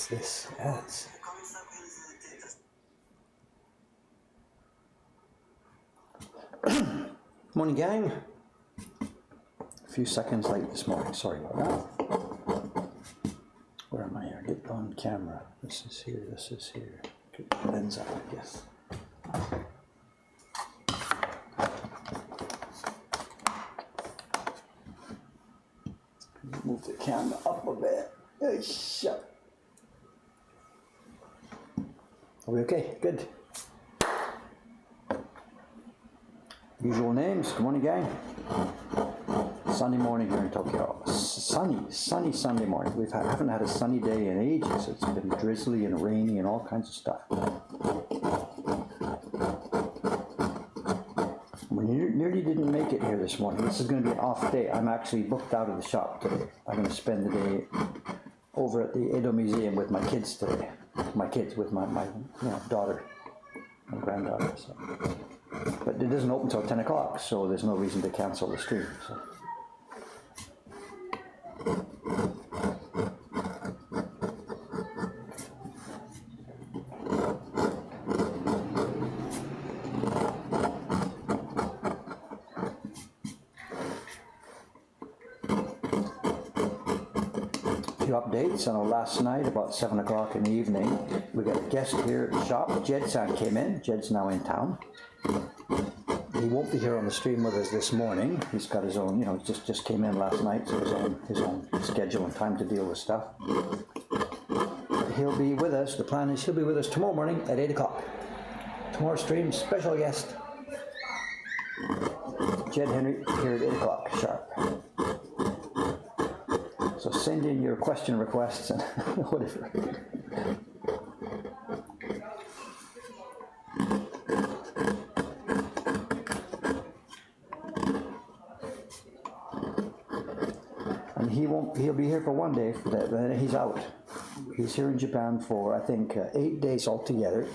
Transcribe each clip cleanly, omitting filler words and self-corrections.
What's this? Ads. Morning, gang. A few seconds late this morning. Sorry about that. Where am I here? Get on camera. This is here. This is here. Get the lens up, I guess. Move the camera up a bit. Shut. Are we okay? Good. Usual names. Good morning, gang. Sunny morning here in Tokyo. Sunny Sunday morning. We haven't had a sunny day in ages. It's been drizzly and rainy and all kinds of stuff. We nearly didn't make it here this morning. This is going to be an off day. I'm actually booked out of the shop today. I'm going to spend the day over at the Edo Museum with my kids today. My kids, with my daughter, my granddaughter. So. But it doesn't open until 10 o'clock, so there's no reason to cancel the stream. So. Updates. I know last night about 7 o'clock in the evening we got a guest here at the shop. Jed-san came in. Jed's now in town. He won't be here on the stream with us this morning. He's got his own, just came in last night, so his own schedule and time to deal with stuff. But he'll be with us. The plan is he'll be with us tomorrow morning at 8 o'clock. Tomorrow's stream, special guest Jed Henry here at 8 o'clock sharp. So send in your question requests and whatever. And he'll be here for one day, then he's out. He's here in Japan for, I think, 8 days altogether.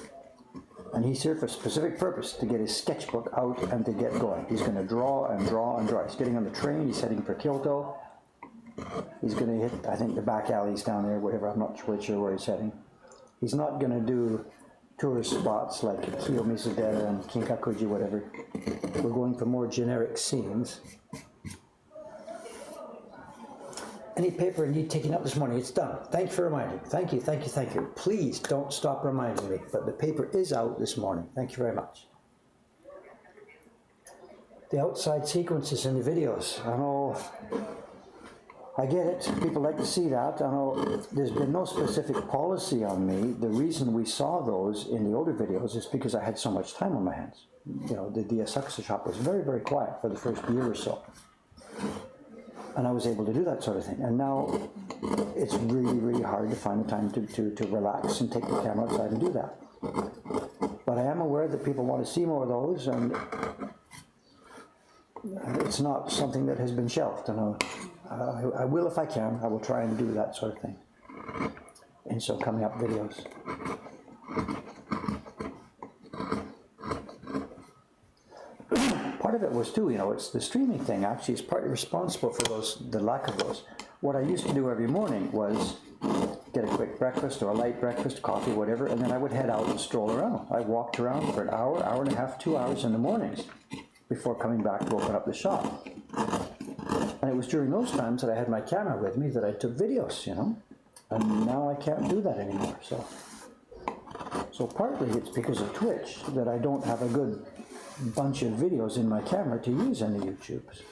And he's here for a specific purpose, to get his sketchbook out and to get going. He's going to draw and draw and draw. He's getting on the train, he's heading for Kyoto. He's going to hit, I think, the back alleys down there, whatever. I'm not quite sure where he's heading. He's not going to do tourist spots like Kiyomizu-dera and Kinkakuji, whatever. We're going for more generic scenes. Any paper I need taking up this morning, it's done. Thanks for reminding me. Thank you, thank you, thank you. Please don't stop reminding me. But the paper is out this morning. Thank you very much. The outside sequences in the videos. I know... I get it. People like to see that. I know there's been no specific policy on me. The reason we saw those in the older videos is because I had so much time on my hands. The Asakusa shop was very, very quiet for the first year or so. And I was able to do that sort of thing. And now it's really, really hard to find the time to relax and take the camera outside and do that. But I am aware that people want to see more of those, and it's not something that has been shelved. I will if I can. I will try and do that sort of thing. And so coming up videos. Part of it was too, it's the streaming thing actually is partly responsible for the lack of those. What I used to do every morning was get a quick breakfast or a light breakfast, coffee, whatever, and then I would head out and stroll around. I walked around for an hour, hour and a half, 2 hours in the mornings before coming back to open up the shop. And it was during those times that I had my camera with me that I took videos, and now I can't do that anymore. So partly it's because of Twitch that I don't have a good bunch of videos in my camera to use on the YouTubes.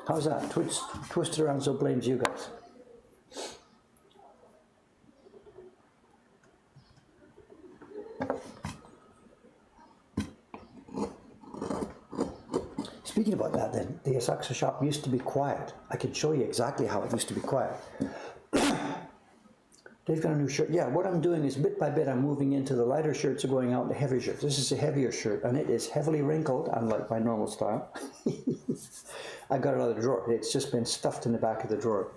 How's that? Twitch twisted around so blames you guys. Speaking about that then, the Asakusa shop used to be quiet. I can show you exactly how it used to be quiet. Dave's got a new shirt. Yeah, what I'm doing is bit by bit I'm moving into the lighter shirts and going out into heavier shirts. This is a heavier shirt and it is heavily wrinkled, unlike my normal style. I got it out of the drawer. It's just been stuffed in the back of the drawer.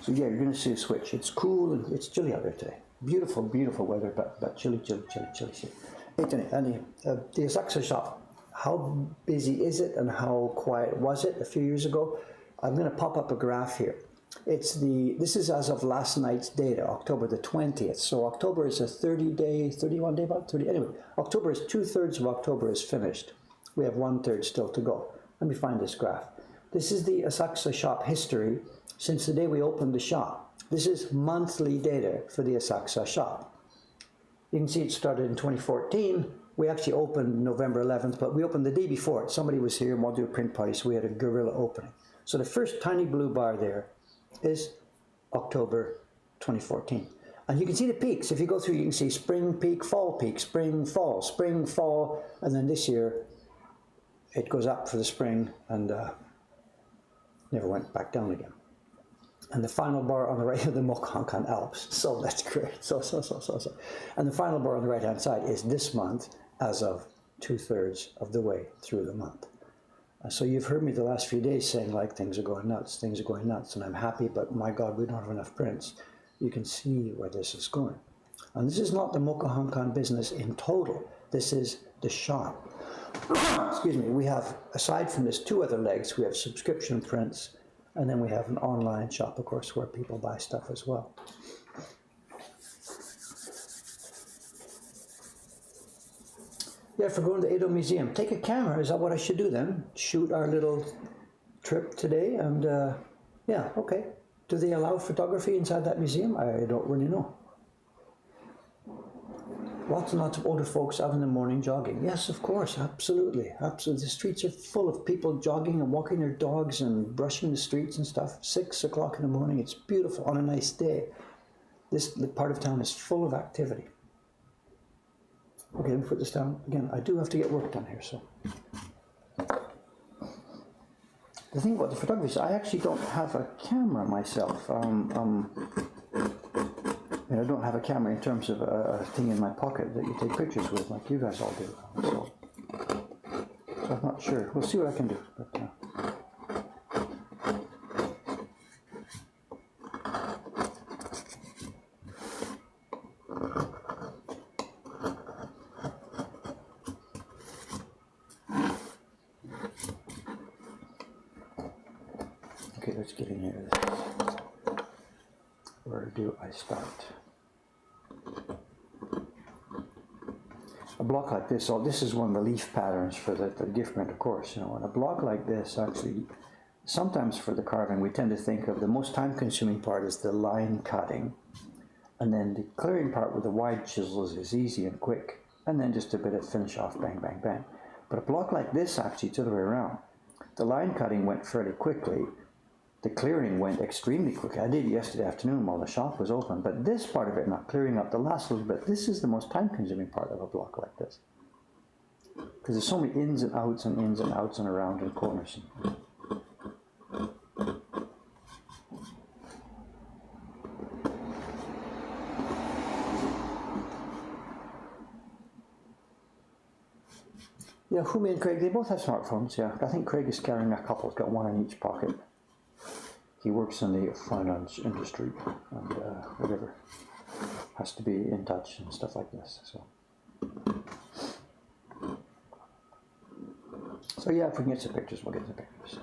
So yeah, you're going to see a switch. It's cool and it's chilly out there today. Beautiful, beautiful weather, but chilly. The Asakusa shop, how busy is it and how quiet was it a few years ago? I'm going to pop up a graph here. This is as of last night's data, October the 20th. So October is a 30-day, 31-day, about 30. Anyway, October is 2/3 of October is finished. We have 1/3 still to go. Let me find this graph. This is the Asakusa shop history since the day we opened the shop. This is monthly data for the Asakusa shop. You can see it started in 2014. We actually opened November 11th, but we opened the day before. Somebody was here and wanted to do a print party, so we had a guerrilla opening. So the first tiny blue bar there is October 2014. And you can see the peaks. If you go through, you can see spring peak, spring, fall, and then this year it goes up for the spring and never went back down again. And the final bar on the right of the Mokuhankan Alps. So that's great. So. And the final bar on the right-hand side is this month as of 2/3 of the way through the month. So you've heard me the last few days saying, like, things are going nuts, and I'm happy, but my God, we don't have enough prints. You can see where this is going. And this is not the Mokuhankan business in total. This is the shop. Excuse me. We have, aside from this, 2 other legs. We have subscription prints, and then we have an online shop, of course, where people buy stuff as well. Yeah, for going to Edo Museum, take a camera. Is that what I should do then? Shoot our little trip today, and yeah, okay. Do they allow photography inside that museum? I don't really know. Lots and lots of older folks out in the morning jogging. Yes, of course, absolutely, absolutely. The streets are full of people jogging and walking their dogs and brushing the streets and stuff. 6 o'clock in the morning, it's beautiful on a nice day. This part of town is full of activity. Okay, let me put this down. Again, I do have to get work done here, so. The thing about the photography is I actually don't have a camera myself. I don't have a camera in terms of a thing in my pocket that you take pictures with like you guys all do. So I'm not sure. We'll see what I can do. But, okay, let's get in here. Where do I start? A block like this, so this is one of the leaf patterns for the gift print, of course. And a block like this, actually, sometimes for the carving, we tend to think of the most time-consuming part is the line cutting, and then the clearing part with the wide chisels is easy and quick, and then just a bit of finish off, bang, bang, bang. But a block like this, actually, it's the other way around. The line cutting went fairly quickly. The clearing went extremely quickly. I did it yesterday afternoon while the shop was open, but this part of it, not clearing up the last little bit, this is the most time-consuming part of a block like this. Because there's so many ins and outs and ins and outs and around and corners. Yeah, Fumi and Craig, they both have smartphones, yeah. I think Craig is carrying a couple, he's got one in each pocket. He works in the finance industry and whatever, has to be in touch and stuff like this. So yeah, if we can get some pictures, we'll get some pictures.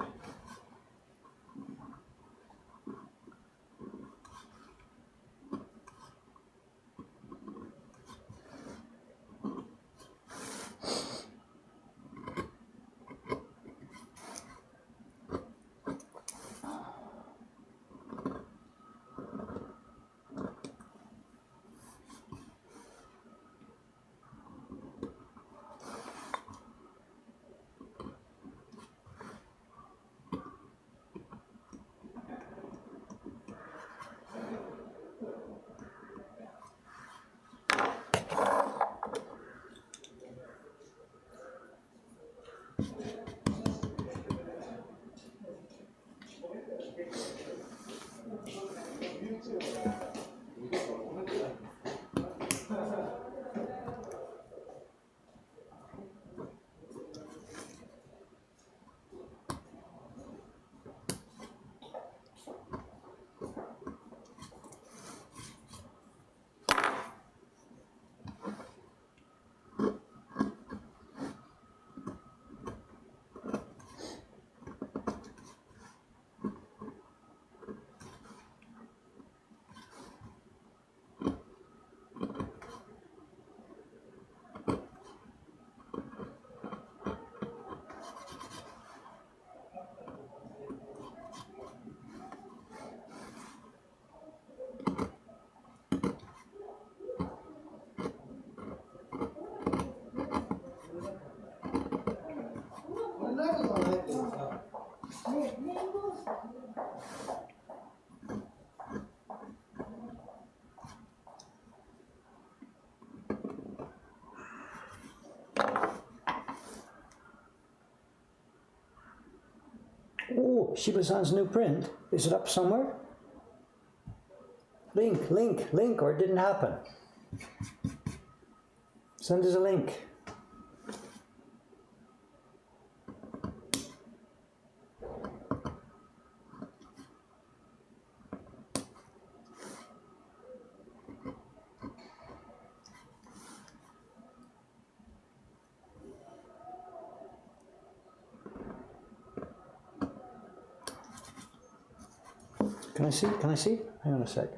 Oh, Shiba-san's new print. Is it up somewhere? Link, or it didn't happen. Send us a link. Can I see? Can I see? Hang on a sec.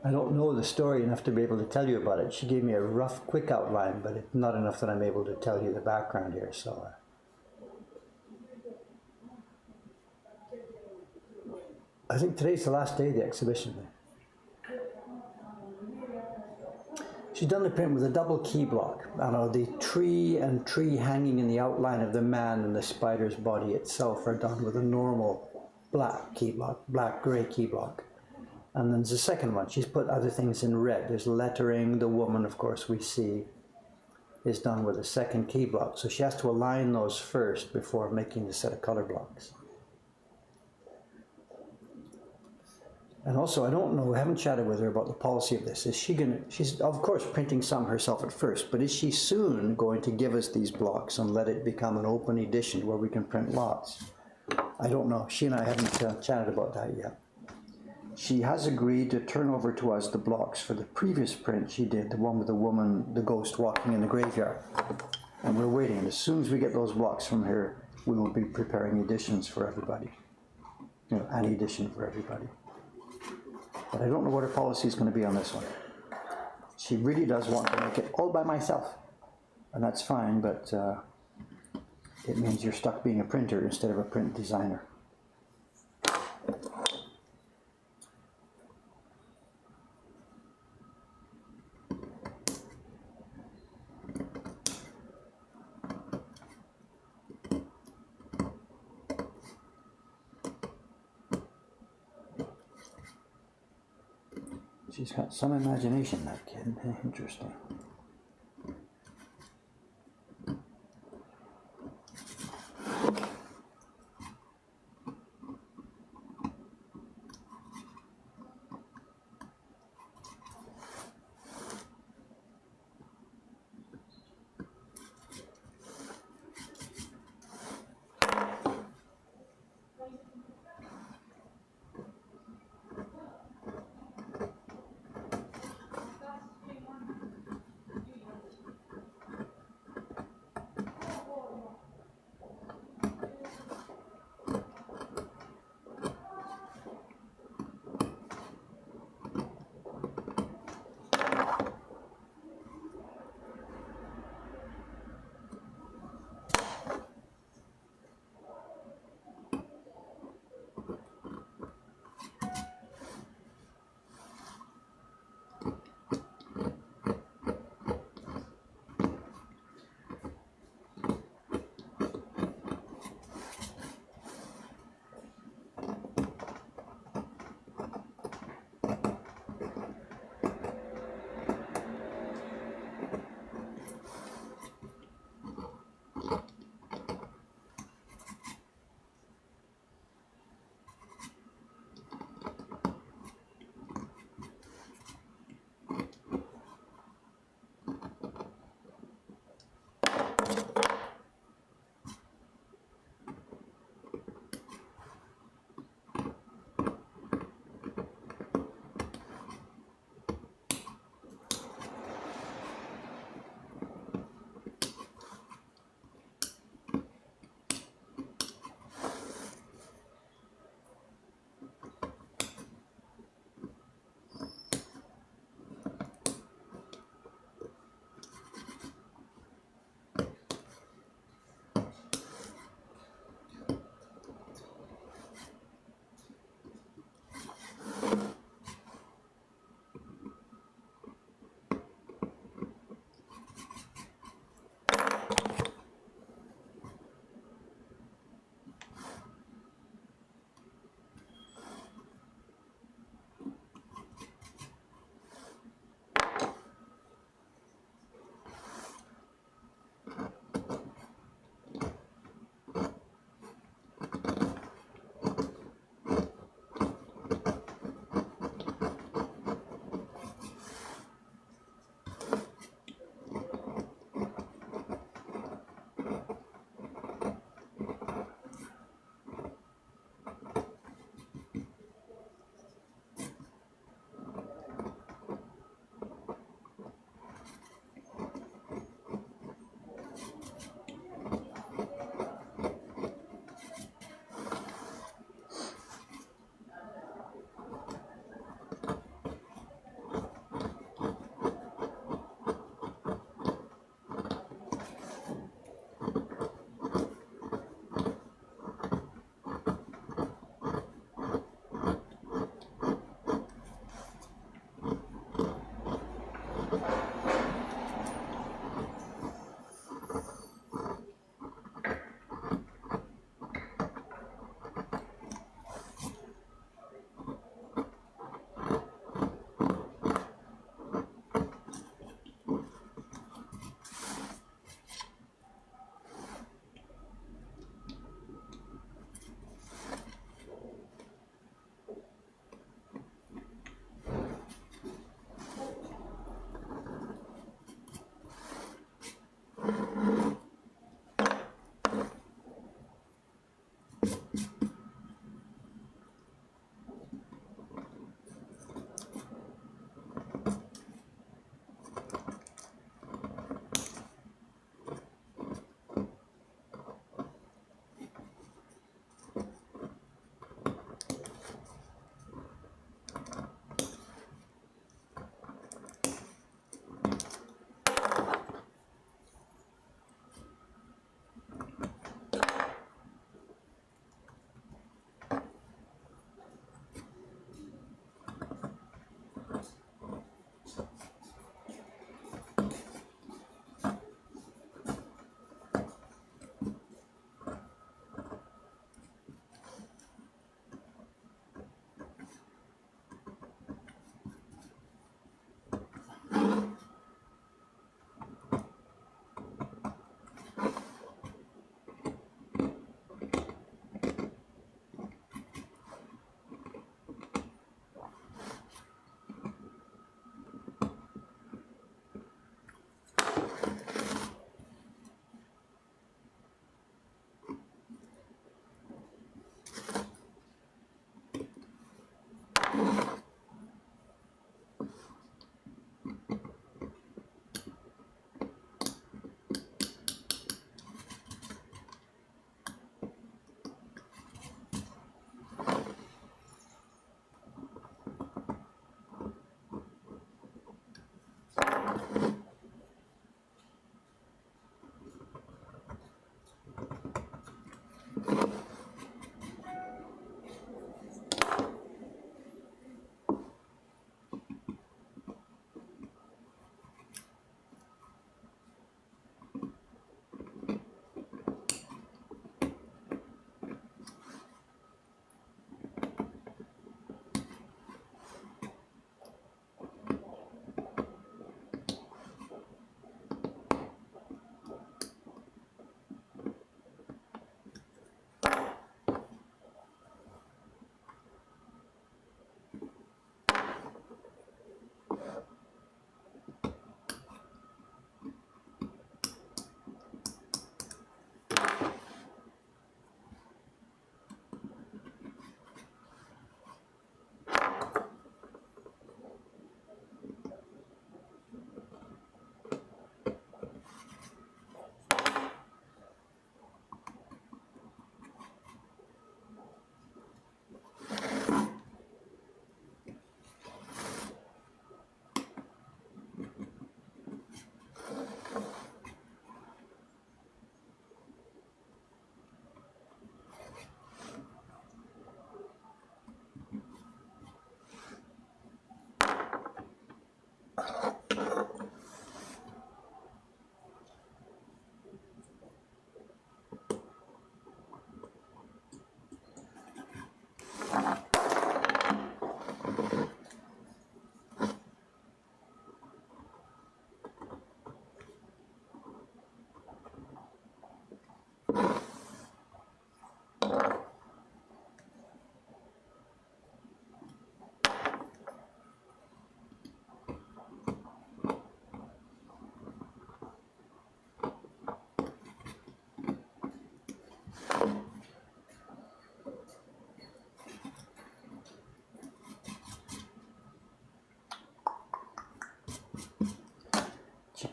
I don't know the story enough to be able to tell you about it. She gave me a rough, quick outline, but it's not enough that I'm able to tell you the background here. So, I think today's the last day of the exhibition. She's done the print with a double key block. I know the tree and tree hanging in the outline of the man and the spider's body itself are done with a normal black key block, black-gray key block. And then there's a second one. She's put other things in red. There's lettering. The woman, of course, we see is done with a second key block. So she has to align those first before making the set of color blocks. And also, I don't know, I haven't chatted with her about the policy of this. Is she going to, she's of course printing some herself at first, but is she soon going to give us these blocks and let it become an open edition where we can print lots? I don't know. She and I haven't chatted about that yet. She has agreed to turn over to us the blocks for the previous print she did, the one with the woman, the ghost walking in the graveyard. And we're waiting. As soon as we get those blocks from her, we will be preparing editions for everybody. You know, an edition for everybody. But I don't know what her policy is going to be on this one. She really does want to make it all by myself. And that's fine, but it means you're stuck being a printer instead of a print designer. She's got some imagination, that kid. Interesting.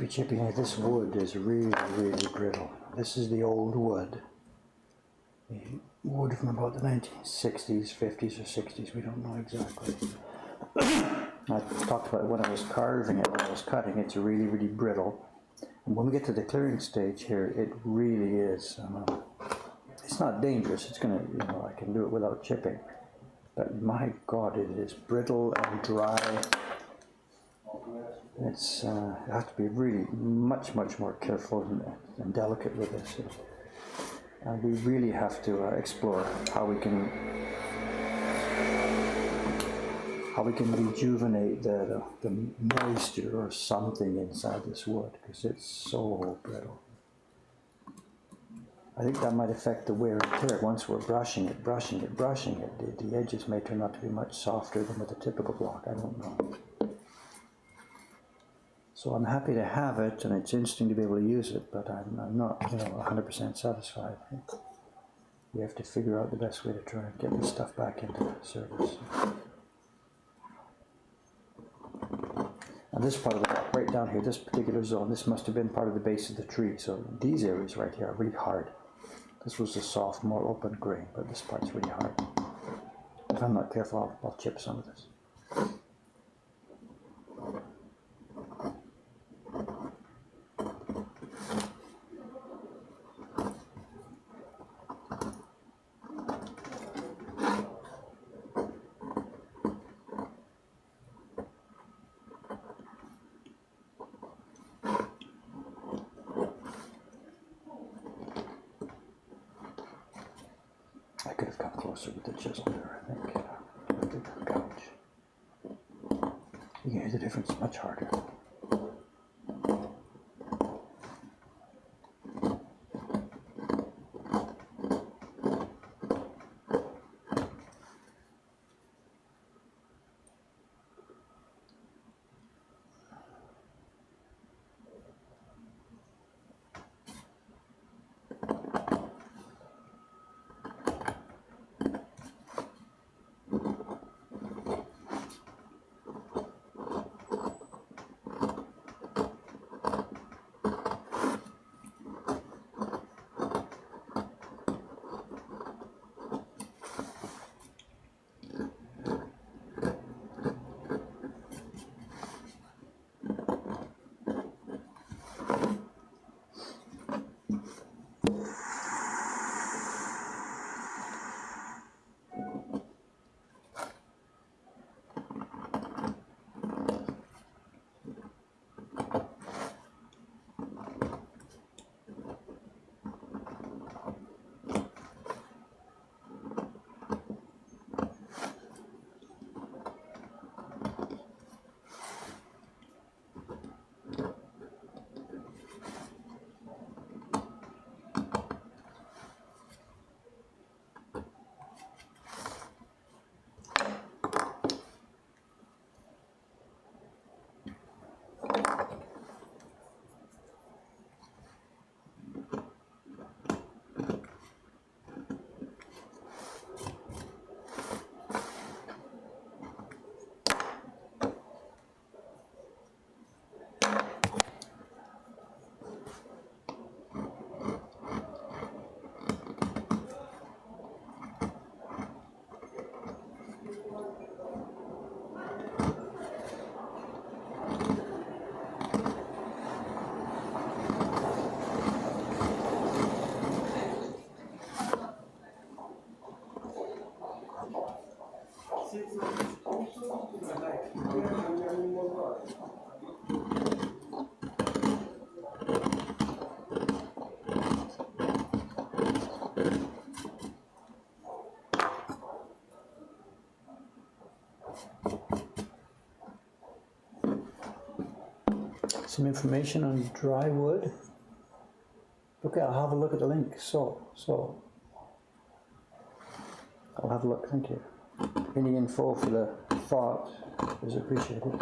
Chippy, this wood is really, really brittle. This is the old wood. The wood from about the 1960s, 50s, or 60s, we don't know exactly. I talked about it when I was carving it, when I was cutting, it's really, really brittle. And when we get to the clearing stage here, it really is. It's not dangerous, it's gonna, I can do it without chipping. But my God, it is brittle and dry. It's you have to be really much more careful and delicate with this, and we really have to explore how we can rejuvenate the moisture or something inside this wood, because it's so brittle. I think that might affect the wear and tear. Once we're brushing it, the edges may turn out to be much softer than with a typical block. I don't know. So I'm happy to have it, and it's interesting to be able to use it, but I'm not, 100% satisfied. We have to figure out the best way to try and get this stuff back into service. And this part of the rock, right down here, this particular zone, this must have been part of the base of the tree. So these areas right here are really hard. This was a soft, more open grain, but this part's really hard. If I'm not careful, I'll chip some of this. I could have come closer with the chisel there, I think. With the gouge. You can hear the difference much harder. Some information on dry wood. Okay, I'll have a look at the link. So I'll have a look. Thank you. Any info for the thought is appreciated.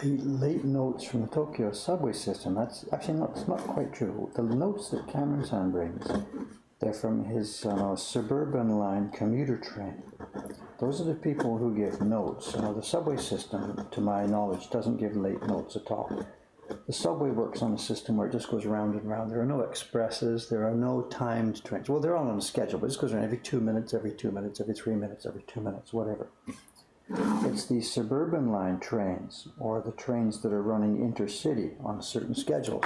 The late notes from the Tokyo subway system, that's actually not, it's not quite true. The notes that Cameron-san brings, they're from his suburban line commuter train. Those are the people who give notes. The subway system, to my knowledge, doesn't give late notes at all. The subway works on a system where it just goes round and round. There are no expresses, there are no timed trains. Well, they're all on a schedule, but it just goes around every 2 minutes, every 2 minutes, every 3 minutes, every 2 minutes, whatever. It's the suburban line trains, or the trains that are running intercity on certain schedules,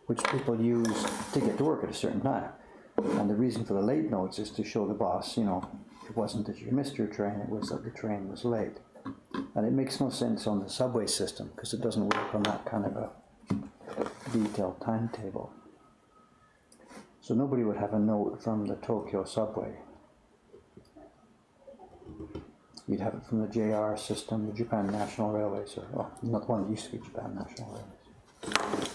which people use to get to work at a certain time. And the reason for the late notes is to show the boss, it wasn't that you missed your train, it was that the train was late. And it makes no sense on the subway system, because it doesn't work on that kind of a detailed timetable. So nobody would have a note from the Tokyo subway. You'd have it from the JR system, the Japan National Railways, or not one that used to be Japan National Railways.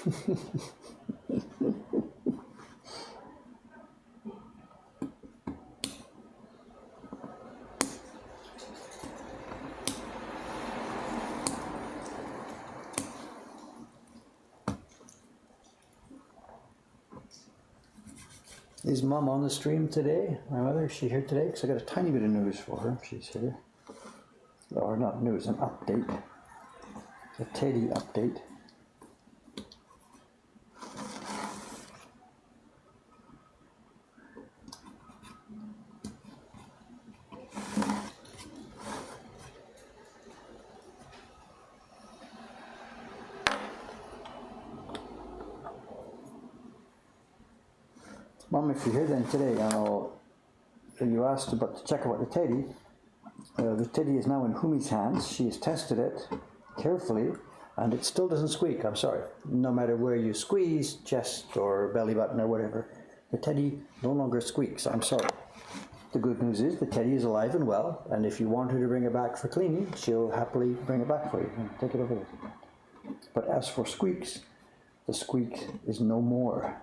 Is Mom on the stream today? My mother, is she here today? Because I got a tiny bit of news for her if she's here. Or not news, an update. A Teddy update. Mom, if you're here then today, I know you asked about to check about the Teddy. The Teddy is now in Humi's hands. She has tested it carefully, and it still doesn't squeak. I'm sorry. No matter where you squeeze, chest or belly button or whatever, the Teddy no longer squeaks. I'm sorry. The good news is the Teddy is alive and well, and if you want her to bring it back for cleaning, she'll happily bring it back for you and take it over there. But as for squeaks, the squeak is no more.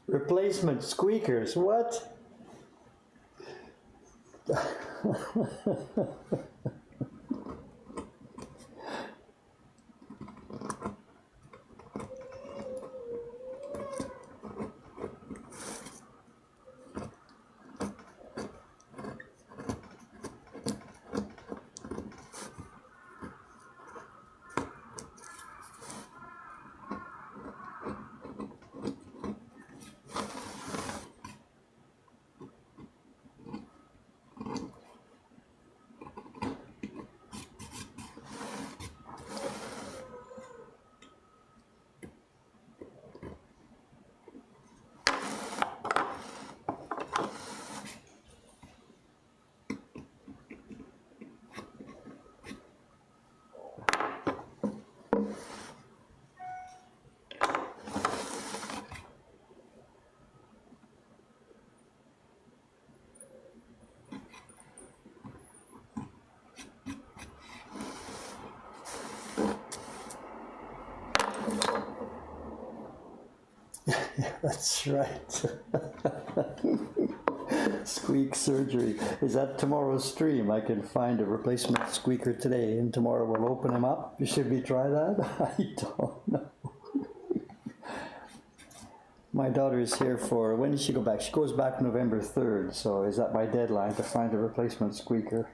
Replacement squeakers, what? That's right. Squeak surgery. Is that tomorrow's stream? I can find a replacement squeaker today, and tomorrow we'll open them up. Should we try that? I don't know. My daughter is here for, when does she go back? She goes back November 3rd, so is that my deadline to find a replacement squeaker?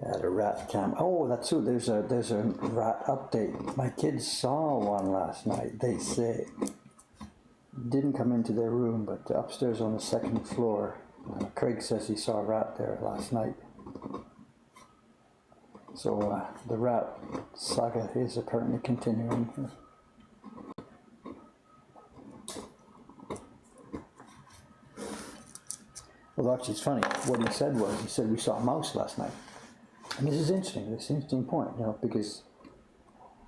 At a rat cam. Oh, that's true. There's a rat update. My kids saw one last night. They say didn't come into their room, but upstairs on the second floor. Craig says he saw a rat there last night. So the rat saga is apparently continuing. Well, actually, it's funny. What he said was, he said, we saw a mouse last night. And this is interesting. This is an interesting point, you know, because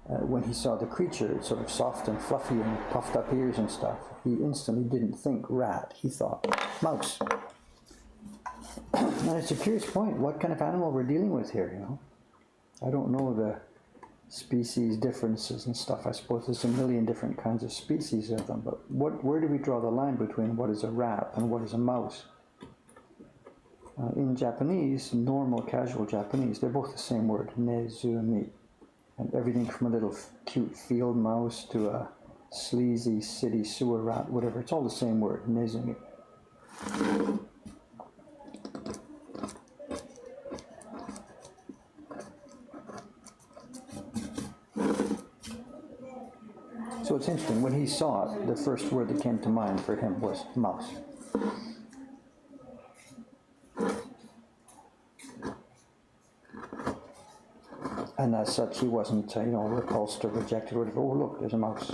when he saw the creature, sort of soft and fluffy and puffed up ears and stuff, he instantly didn't think rat. He thought mouse. And it's a curious point. What kind of animal we're dealing with here, you know? I don't know the species differences and stuff. I suppose there's a million different kinds of species of them, but where do we draw the line between what is a rat and what is a mouse? In Japanese, normal, casual Japanese, they're both the same word, nezumi. And everything from a little cute field mouse to a sleazy city sewer rat, whatever, it's all the same word, nezumi. So it's interesting, when he saw it, the first word that came to mind for him was mouse. And as such, he wasn't, repulsed or rejected or whatever. Oh, look, there's a mouse.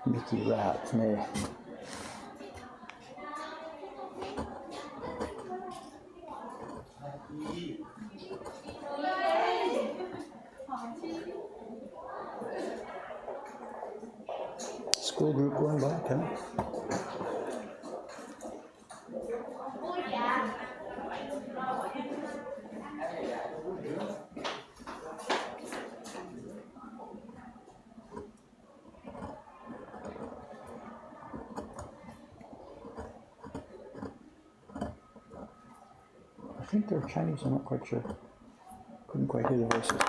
Mickey rat, nee. School group going by, Kevin? I think they're Chinese, I'm not quite sure. Couldn't quite hear the voices.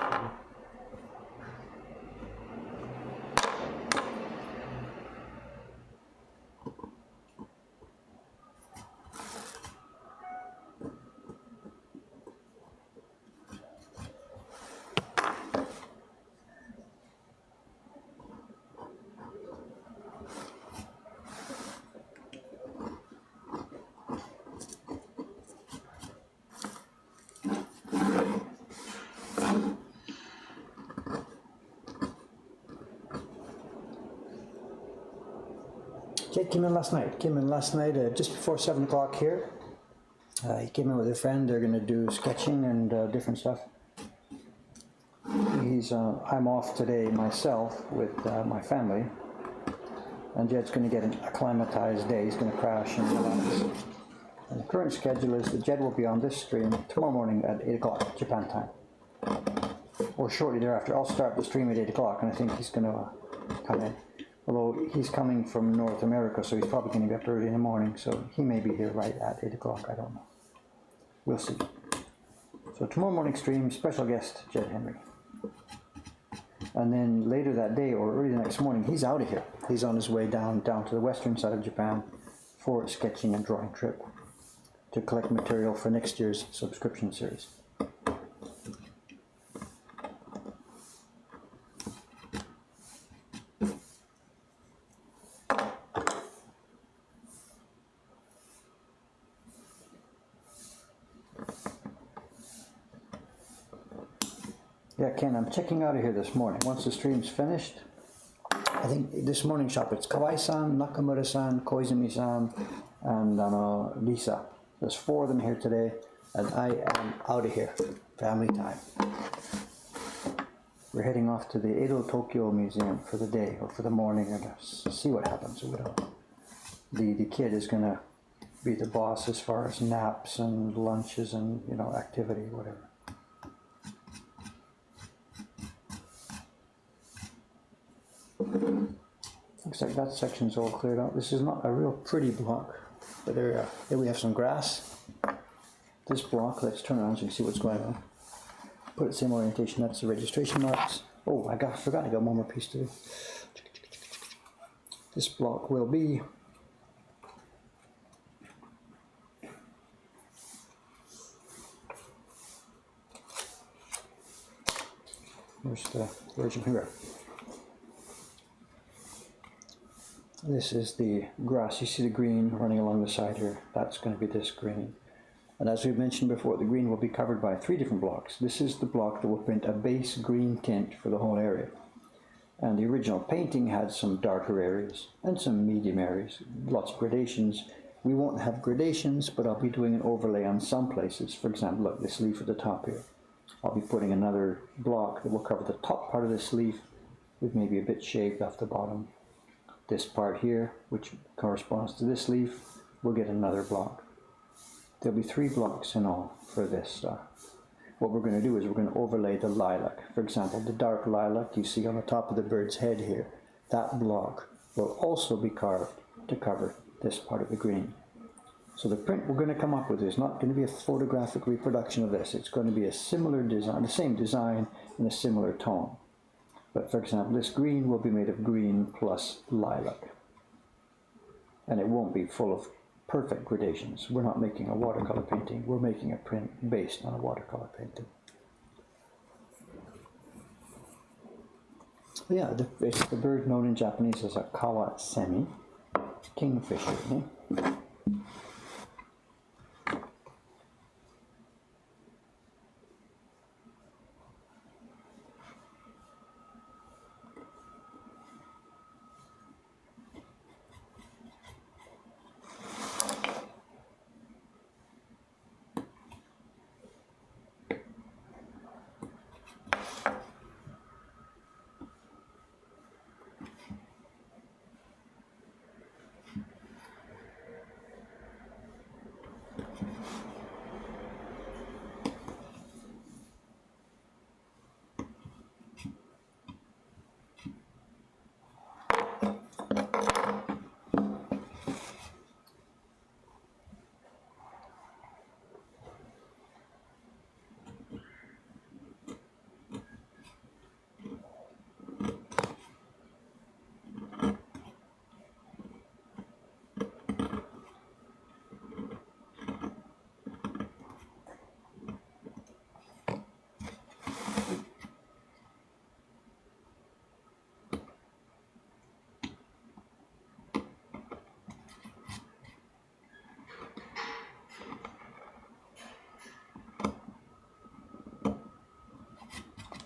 Jake came in last night, just before 7 o'clock here. He came in with a friend. They're going to do sketching and different stuff. I'm off today myself with my family. And Jed's going to get an acclimatized day. He's going to crash and relax. And the current schedule is that Jed will be on this stream tomorrow morning at 8 o'clock Japan time. Or shortly thereafter. I'll start the stream at 8 o'clock, and I think he's going to come in. Although he's coming from North America, so he's probably going to be up early in the morning, so he may be here right at 8 o'clock, I don't know. We'll see. So tomorrow morning stream, special guest, Jed Henry. And then later that day, or early the next morning, he's out of here. He's on his way down to the western side of Japan for a sketching and drawing trip to collect material for next year's subscription series. Yeah, Ken, I'm checking out of here this morning. Once the stream's finished, I think this morning shop, it's Kawai-san, Nakamura-san, Koizumi-san, and Lisa. There's 4 of them here today, and I am out of here. Family time. We're heading off to the Edo Tokyo Museum for the day, or for the morning, and see what happens. We don't. The kid is going to be the boss as far as naps and lunches and, you know, activity, whatever. Looks like that section's all cleared out. This is not a real pretty block, but there we are. Here we have some grass. This block, let's turn around so you can see what's going on. Put it same orientation, that's the registration marks. Oh, I forgot I got one more piece to do. This block will be where's the version here? This is the grass. You see the green running along the side here. That's going to be this green. And as we mentioned before, the green will be covered by 3 different blocks. This is the block that will print a base green tint for the whole area. And the original painting had some darker areas and some medium areas, lots of gradations. We won't have gradations, but I'll be doing an overlay on some places. For example, look, this leaf at the top here. I'll be putting another block that will cover the top part of this leaf with maybe a bit shaved off the bottom. This part here, which corresponds to this leaf, will get another block. There'll be 3 blocks in all for this. What we're going to do is we're going to overlay the lilac. For example, the dark lilac you see on the top of the bird's head here, that block will also be carved to cover this part of the green. So the print we're going to come up with is not going to be a photographic reproduction of this. It's going to be a similar design, the same design in a similar tone. But for example, this green will be made of green plus lilac. And it won't be full of perfect gradations. We're not making a watercolor painting. We're making a print based on a watercolor painting. Yeah, it's the bird known in Japanese as a kawasemi, kingfisher.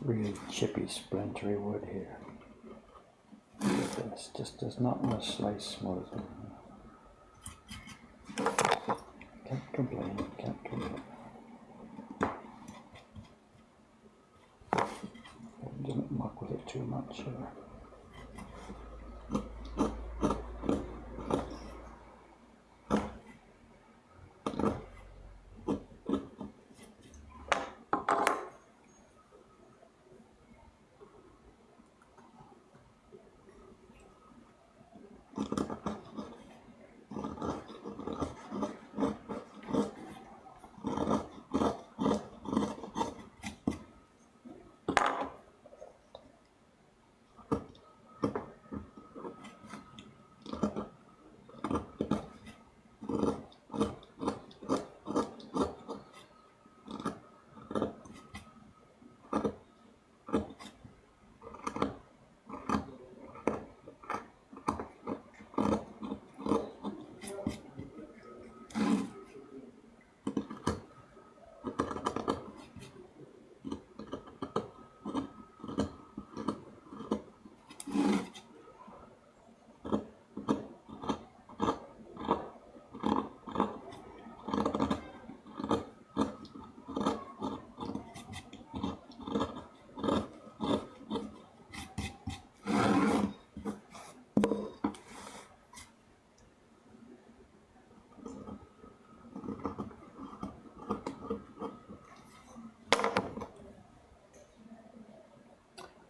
Really chippy, splintery wood here. Look at this, just does not want to slice smoothly. Can't complain, can't complain. Doesn't muck with it too much.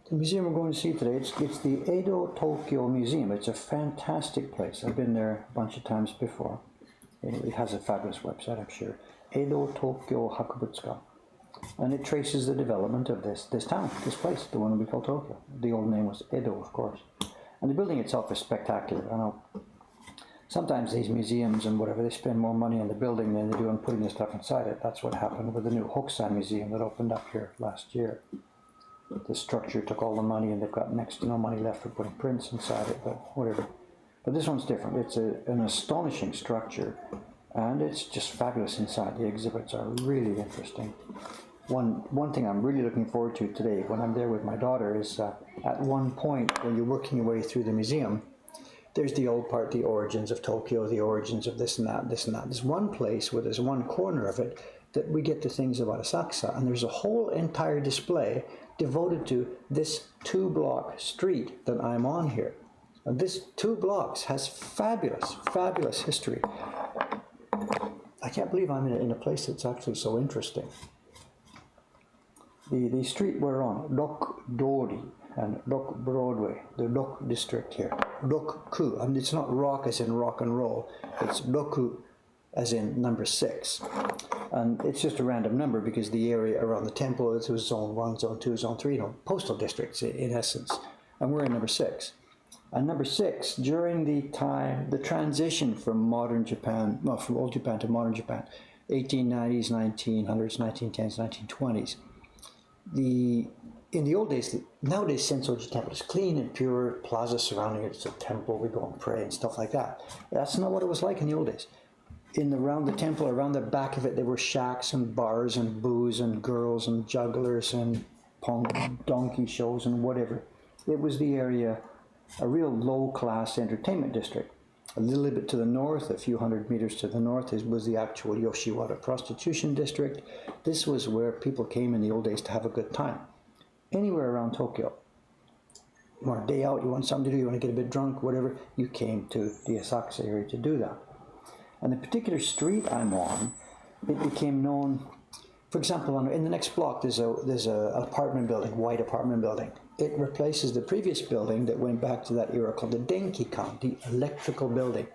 The museum we're going to see today, it's the Edo Tokyo Museum. It's a fantastic place. I've been there a bunch of times before. It has a fabulous website, I'm sure. Edo Tokyo Hakubutsuka. And it traces the development of this town, this place, the one we call Tokyo. The old name was Edo, of course. And the building itself is spectacular. I know sometimes these museums and whatever, they spend more money on the building than they do on putting the stuff inside it. That's what happened with the new Hokusai Museum that opened up here last year. The structure took all the money and they've got next to no money left for putting prints inside it, but whatever. But this one's different. It's an astonishing structure and it's just fabulous inside. The exhibits are really interesting. One thing I'm really looking forward to today when I'm there with my daughter is at one point when you're working your way through the museum, there's the old part, the origins of Tokyo, the origins of this and that, this and that. There's one place where there's one corner of it that we get to things about Asakusa, and there's a whole entire display devoted to this 2-block street that I'm on here. And this 2 blocks has fabulous, fabulous history. I can't believe I'm in a place that's actually so interesting. The street we're on, Rok Dori and Rok Broadway, the Rok district here. Roku, I mean it's not rock as in rock and roll, it's Roku as in number 6. And it's just a random number because the area around the temple is zone 1, zone 2, zone 3, postal districts in essence. And we're in number 6. And number 6, during the transition from modern Japan, well, from old Japan to modern Japan, 1890s, 1900s, 1910s, 1920s, in the old days, nowadays Sensoji Temple is clean and pure, plaza surrounding it, it's a temple, we go and pray and stuff like that. That's not what it was like in the old days. Around the temple, around the back of it, there were shacks and bars and booze and girls and jugglers and donkey shows and whatever. It was the area, a real low-class entertainment district. A little bit to the north, a few hundred meters to the north, was the actual Yoshiwara prostitution district. This was where people came in the old days to have a good time. Anywhere around Tokyo. You want a day out, you want something to do, you want to get a bit drunk, whatever, you came to the Asakusa area to do that. And the particular street I'm on, it became known, for example, in the next block there's a apartment building, white apartment building. It replaces the previous building that went back to that era called the Denkikan, the electrical building.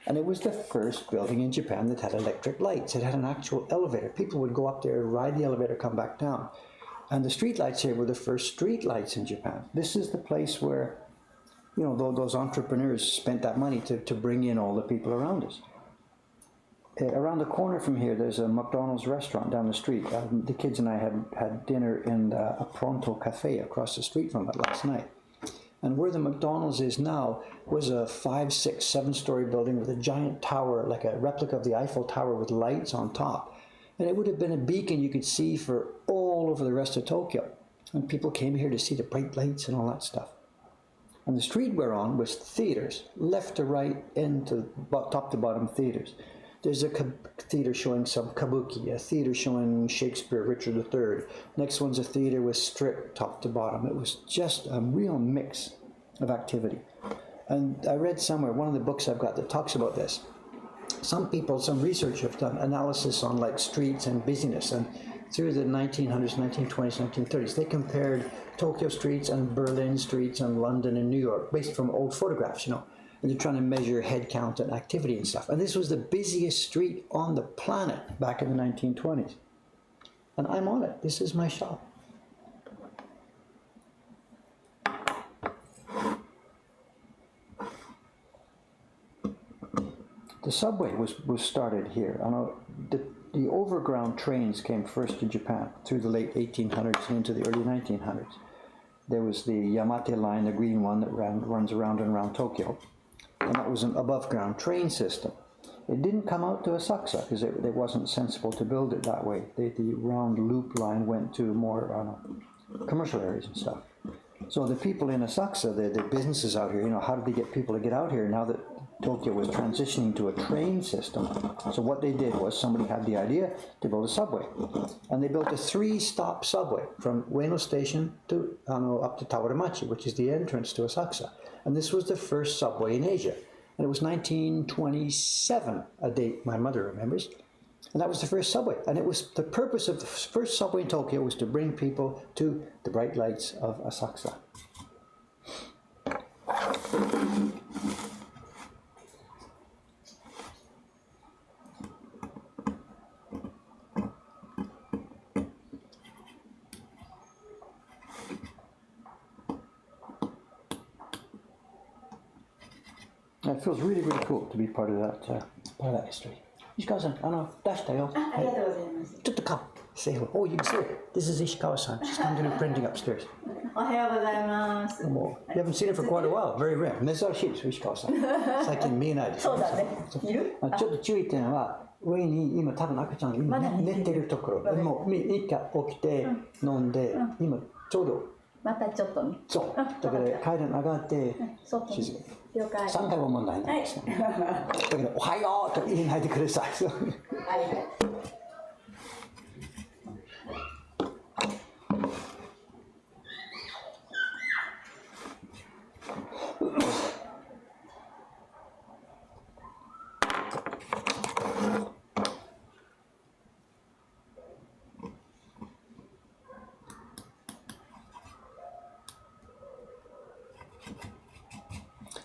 And it was the first building in Japan that had electric lights. It had an actual elevator. People would go up there, ride the elevator, come back down. And the street lights here were the first street lights in Japan. This is the place where, you know, those entrepreneurs spent that money to bring in all the people around us. Around the corner from here, there's a McDonald's restaurant down the street. The kids and I had dinner in a Pronto Cafe across the street from it last night. And where the McDonald's is now was a 5, 6, 7-story building with a giant tower, like a replica of the Eiffel Tower with lights on top. And it would have been a beacon you could see for all over the rest of Tokyo. And people came here to see the bright lights and all that stuff. And the street we're on was theaters, left to right, into top to bottom theaters. There's a theater showing some kabuki, a theater showing Shakespeare, Richard III. Next one's a theater with strip top to bottom. It was just a real mix of activity. And I read somewhere, one of the books I've got that talks about this. Some people, some research have done analysis on like streets and busyness. And through the 1900s, 1920s, 1930s, they compared Tokyo streets and Berlin streets and London and New York based from old photographs, you know. And they're trying to measure head count and activity and stuff. And this was the busiest street on the planet back in the 1920s. And I'm on it. This is my shop. The subway was started here. I know the overground trains came first to Japan through the late 1800s and into the early 1900s. There was the Yamate line, the green one that runs around and around Tokyo. And that was an above-ground train system. It didn't come out to Asakusa because it wasn't sensible to build it that way. The round loop line went to more commercial areas and stuff. So the people in Asakusa, the businesses out here, you know, how did they get people to get out here now that Tokyo was transitioning to a train system? So what they did was somebody had the idea to build a subway. And they built a 3-stop subway from Ueno Station to up to Tawaramachi, which is the entrance to Asakusa. And this was the first subway in Asia. And it was 1927, a date my mother remembers. And that was the first subway. And it was the purpose of the first subway in Tokyo was to bring people to the bright lights of Asakusa. And it feels really, really cool to be part of that history. Ishikawa-san, 出したよ。ありがとうございます。ちょっとcome. Say hello. Oh, you can see her. This is Ishikawa-san. She's come to do printing upstairs. おはようございます。もう You haven't seen her for quite a while. Very rare. 珍しいです、Ishikawa-san. 最近見えないです。そうだね。いる？ちょっと注意点は、上に今多分赤ちゃんが今寝てるところ。もう一回起きて飲んで、今ちょうど。またちょっとね。そう。だから階段上がって、静かに。了解。3回も問題ないですね。だけど、おはようと言えないでください。はい。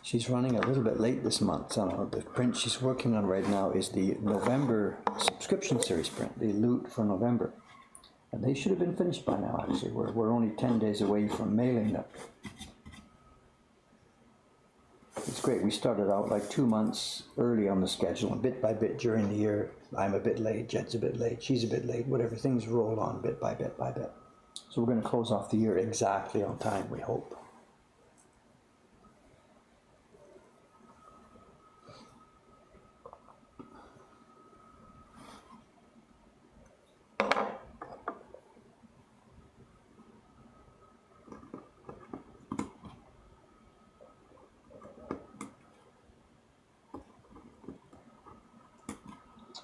She's running a little bit late this month. The print she's working on right now is the November subscription series print, the Loot for November. And they should have been finished by now, actually. We're only 10 days away from mailing them. It's great. We started out like 2 months early on the schedule, and bit by bit during the year, I'm a bit late, Jed's a bit late, she's a bit late, whatever, things roll on bit by bit by bit. So we're going to close off the year exactly on time, we hope.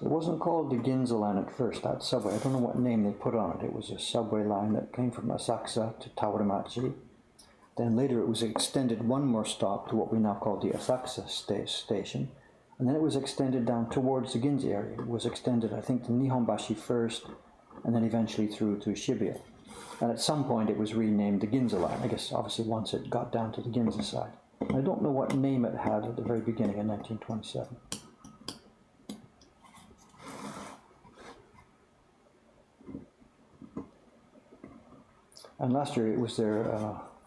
It wasn't called the Ginza line at first, that subway. I don't know what name they put on it. It was a subway line that came from Asakusa to Tawaramachi. Then later it was extended one more stop to what we now call the Asakusa station. And then it was extended down towards the Ginza area. It was extended, I think, to Nihonbashi first, and then eventually through to Shibuya. And at some point it was renamed the Ginza line, I guess obviously once it got down to the Ginza side. I don't know what name it had at the very beginning in 1927. And last year it was their,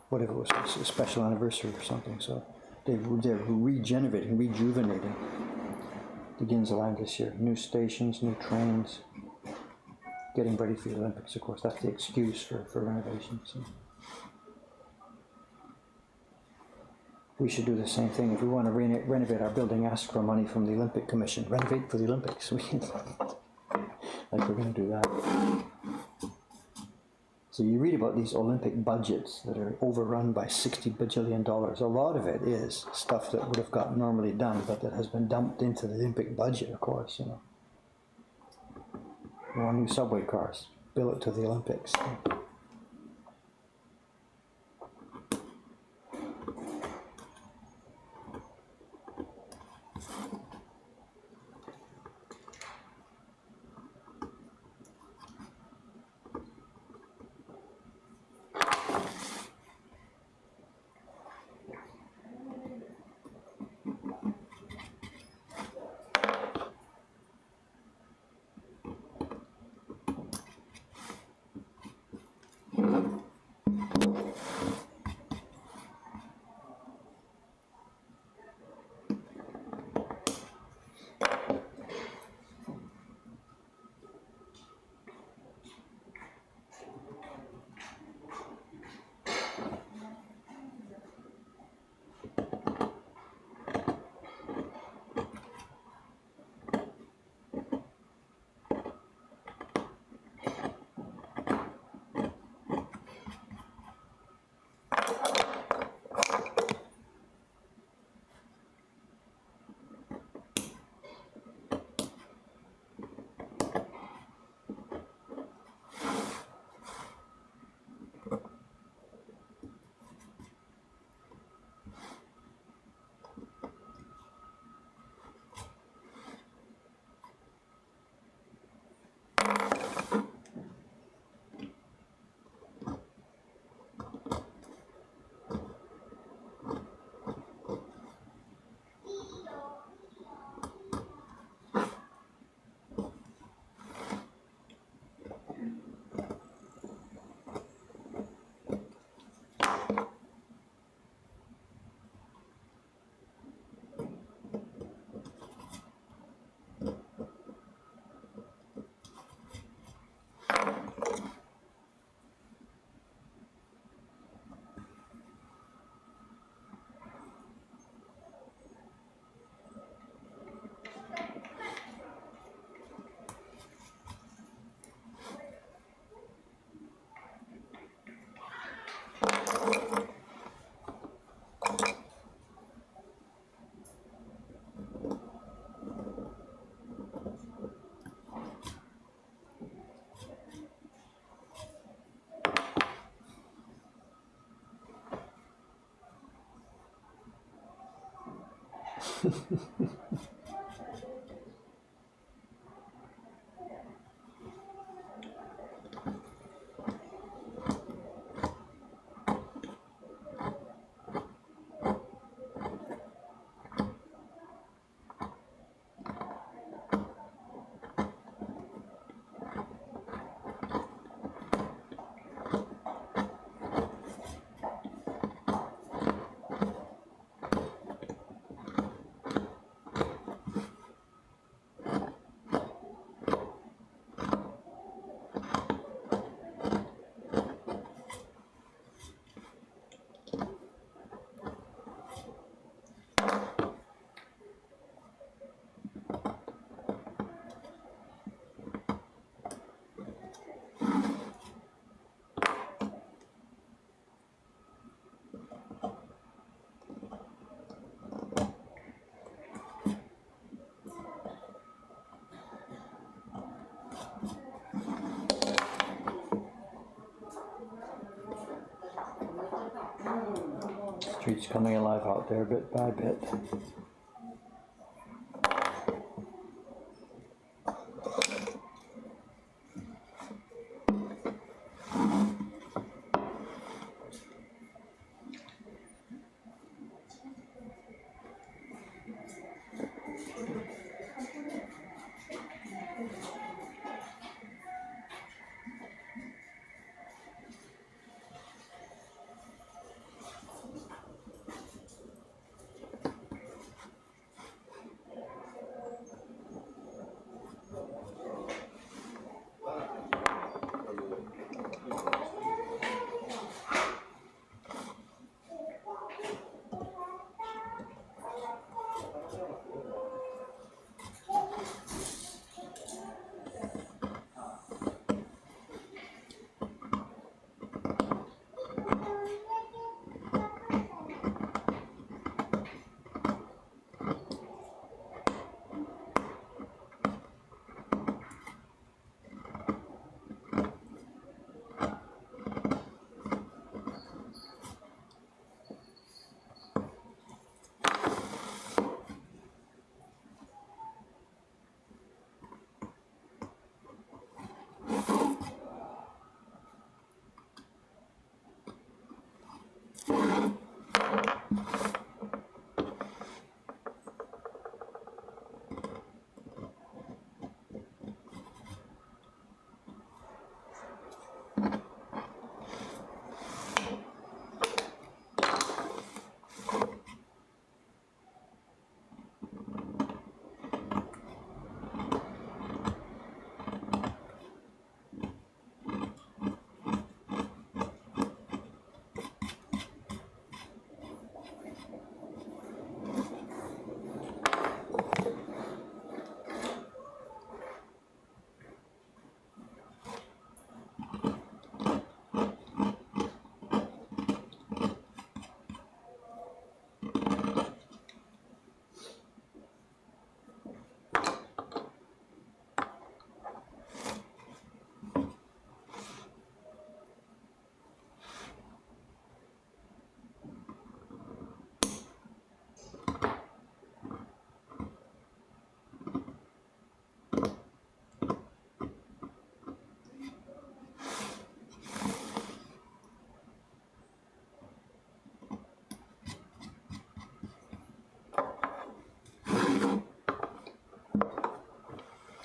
whatever it was, a special anniversary or something, so they're rejuvenating the Ginza line this year. New stations, new trains, getting ready for the Olympics, of course. That's the excuse for renovation. So. We should do the same thing. If we want to renovate our building, ask for money from the Olympic Commission. Renovate for the Olympics. Like we're going to do that. So you read about these Olympic budgets that are overrun by $60 bajillion. A lot of it is stuff that would have got normally done, but that has been dumped into the Olympic budget, of course, you know. More new subway cars, bill it to the Olympics. Street's coming alive out there bit by bit.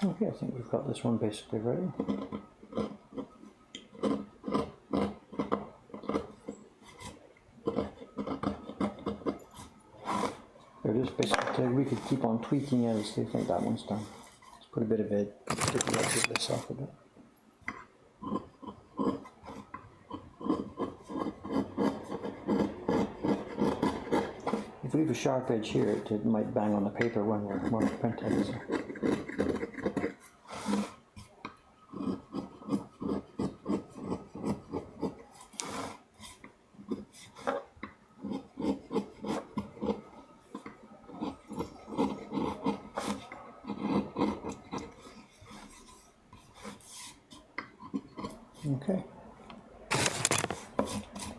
Okay, I think we've got this one basically ready. There it is, basically. We could keep on tweaking it as we think that one's done. Let's put a bit of it, stick the edge of this off a bit. If we leave a sharp edge here, it might bang on the paper when we're printing. So. Okay,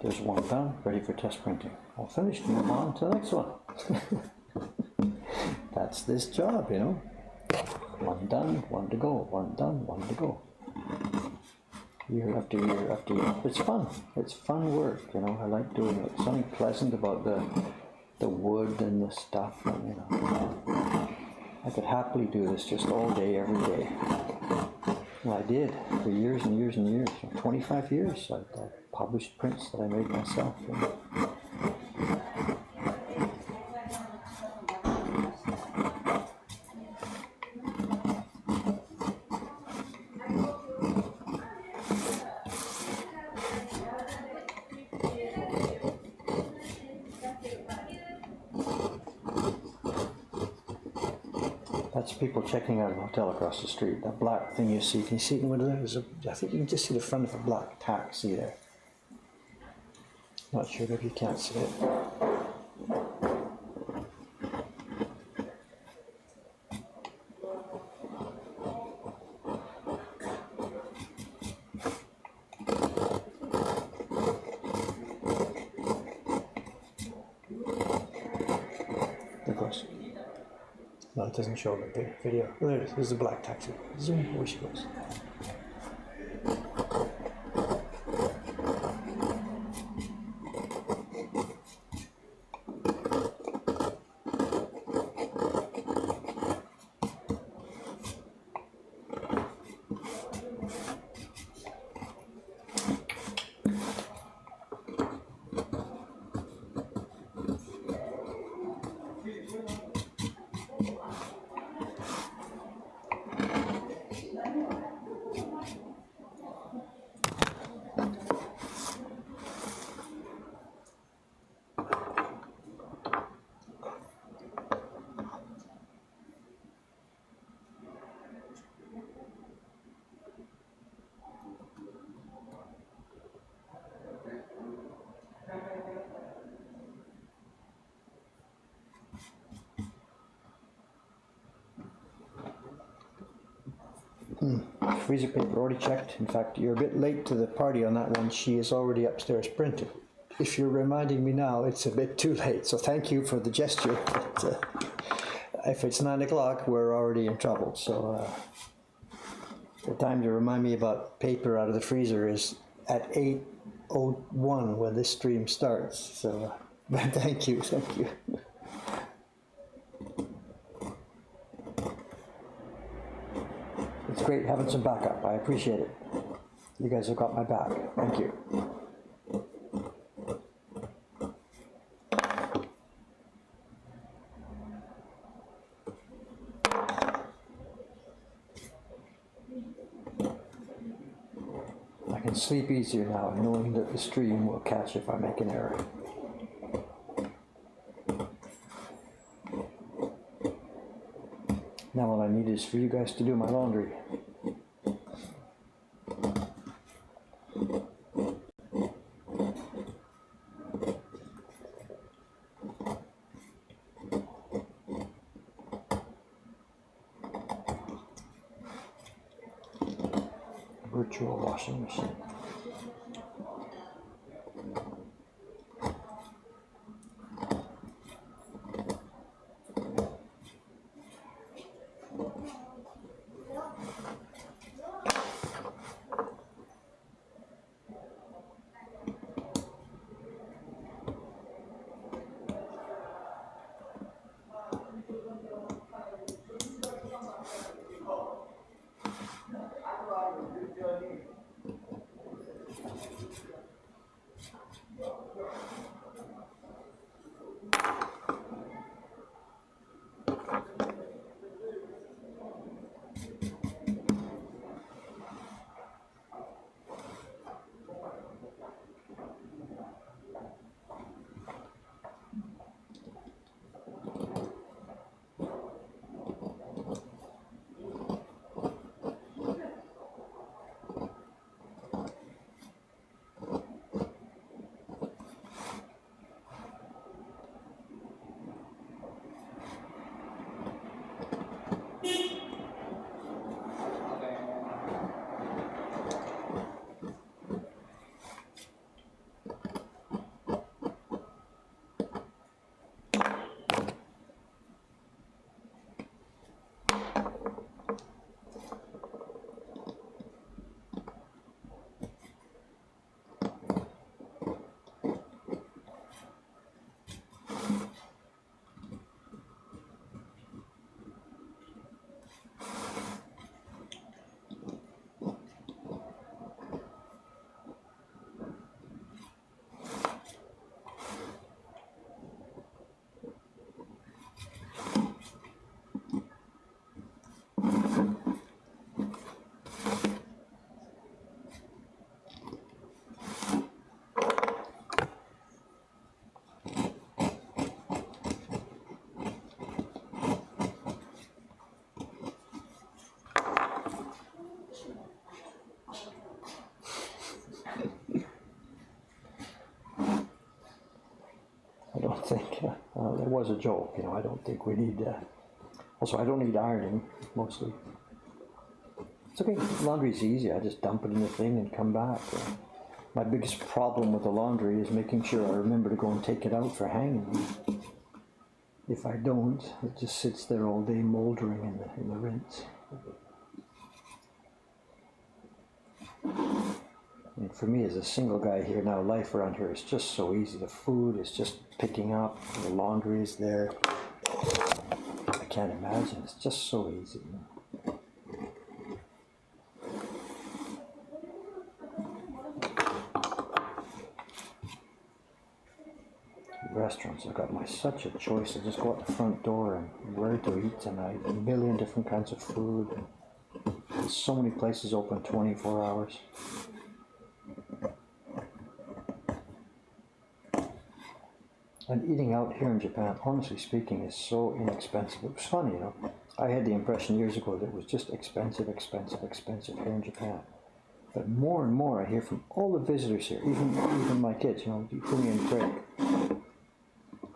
there's one done, ready for test printing. All finished, move on to the next one. that's this job, you know. One done, one to go, one done, one to go. Year after year after year. It's fun. It's fun work, you know. I like doing it. Something pleasant about the wood and the stuff, and, you know. I could happily do this just all day, every day. Well, I did for years and years and years. 25 years. I published prints that I made myself. That's people checking out a hotel across the street. That black thing you see, can you see it in the window there? I think you can just see the front of a black taxi there. Not sure if you can't see it. There it goes. No, it doesn't show the video. Oh, there it is. There's the black taxi. Zoom. Where she goes. Freezer paper already checked. In fact, you're a bit late to the party on that one. She is already upstairs printing. If you're reminding me now, it's a bit too late. So thank you for the gesture. But, if it's 9 o'clock, we're already in trouble. So the time to remind me about paper out of the freezer is at 8:01 when this stream starts. So but thank you. It's great having some backup. I appreciate it. You guys have got my back. Thank you. I can sleep easier now knowing that the stream will catch if I make an error. Now all I need is for you guys to do my laundry. Virtual washing machine. think it was a joke. You know, I don't think we need. Also, I don't need ironing mostly. It's okay. Laundry's easy. I just dump it in the thing and come back. My biggest problem with the laundry is making sure I remember to go and take it out for hanging. If I don't, it just sits there all day moldering in the rinse. And for me as a single guy here now, life around here is just so easy. The food is just picking up, the laundry is there. I can't imagine, it's just so easy. Restaurants, I've got such a choice. I just go out the front door and where to eat tonight. A million different kinds of food. There's so many places open 24 hours. And eating out here in Japan, honestly speaking, is so inexpensive. It was funny, you know. I had the impression years ago that it was just expensive here in Japan. But more and more I hear from all the visitors here, even my kids, you know, Kumi and Craig.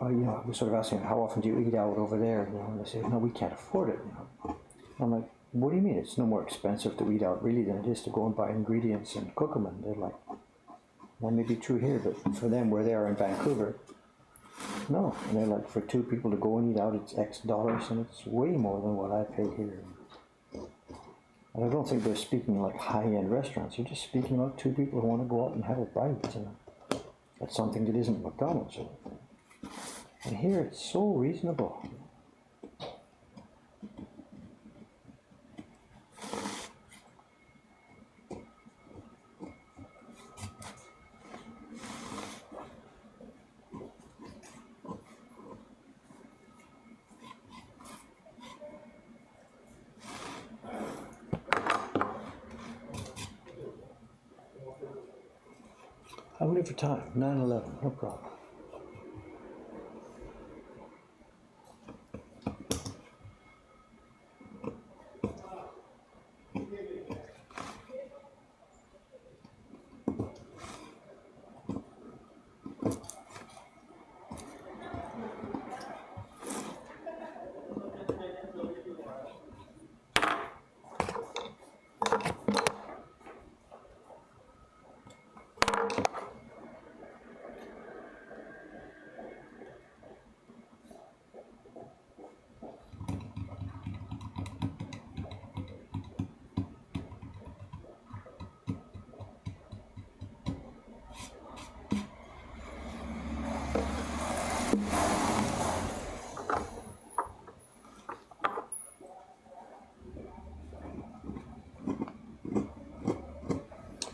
You know, I was sort of asking, how often do you eat out over there? You know, and they say, no, we can't afford it. You know. I'm like, what do you mean? It's no more expensive to eat out really than it is to go and buy ingredients and cook them. And they're like, that may be true here, but for them, where they are in Vancouver, no. And they're like, for two people to go and eat out, it's X dollars, and it's way more than what I pay here. And I don't think they're speaking like high-end restaurants. They're just speaking about two people who want to go out and have a bite. You know, that's something that isn't McDonald's. And here it's so reasonable. I'm ready for time. 9:11, no problem.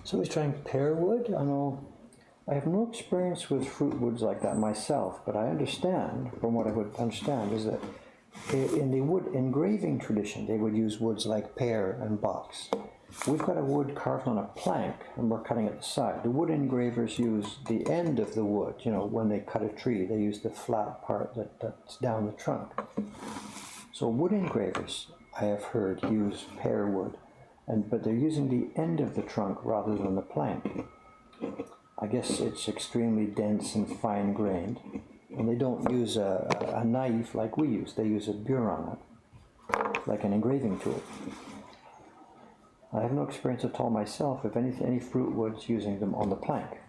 So he's trying pear wood. I know I have no experience with fruit woods like that myself, but I understand, from what I would understand, is that in the wood engraving tradition, they would use woods like pear and box. We've got a wood carved on a plank, and we're cutting at the side. The wood engravers use the end of the wood. You know, when they cut a tree, they use the flat part that's down the trunk. So wood engravers, I have heard, use pear wood. But they're using the end of the trunk rather than the plank. I guess it's extremely dense and fine-grained, and they don't use a knife like we use. They use a burin, like an engraving tool. I have no experience at all myself of any fruit woods using them on the plank.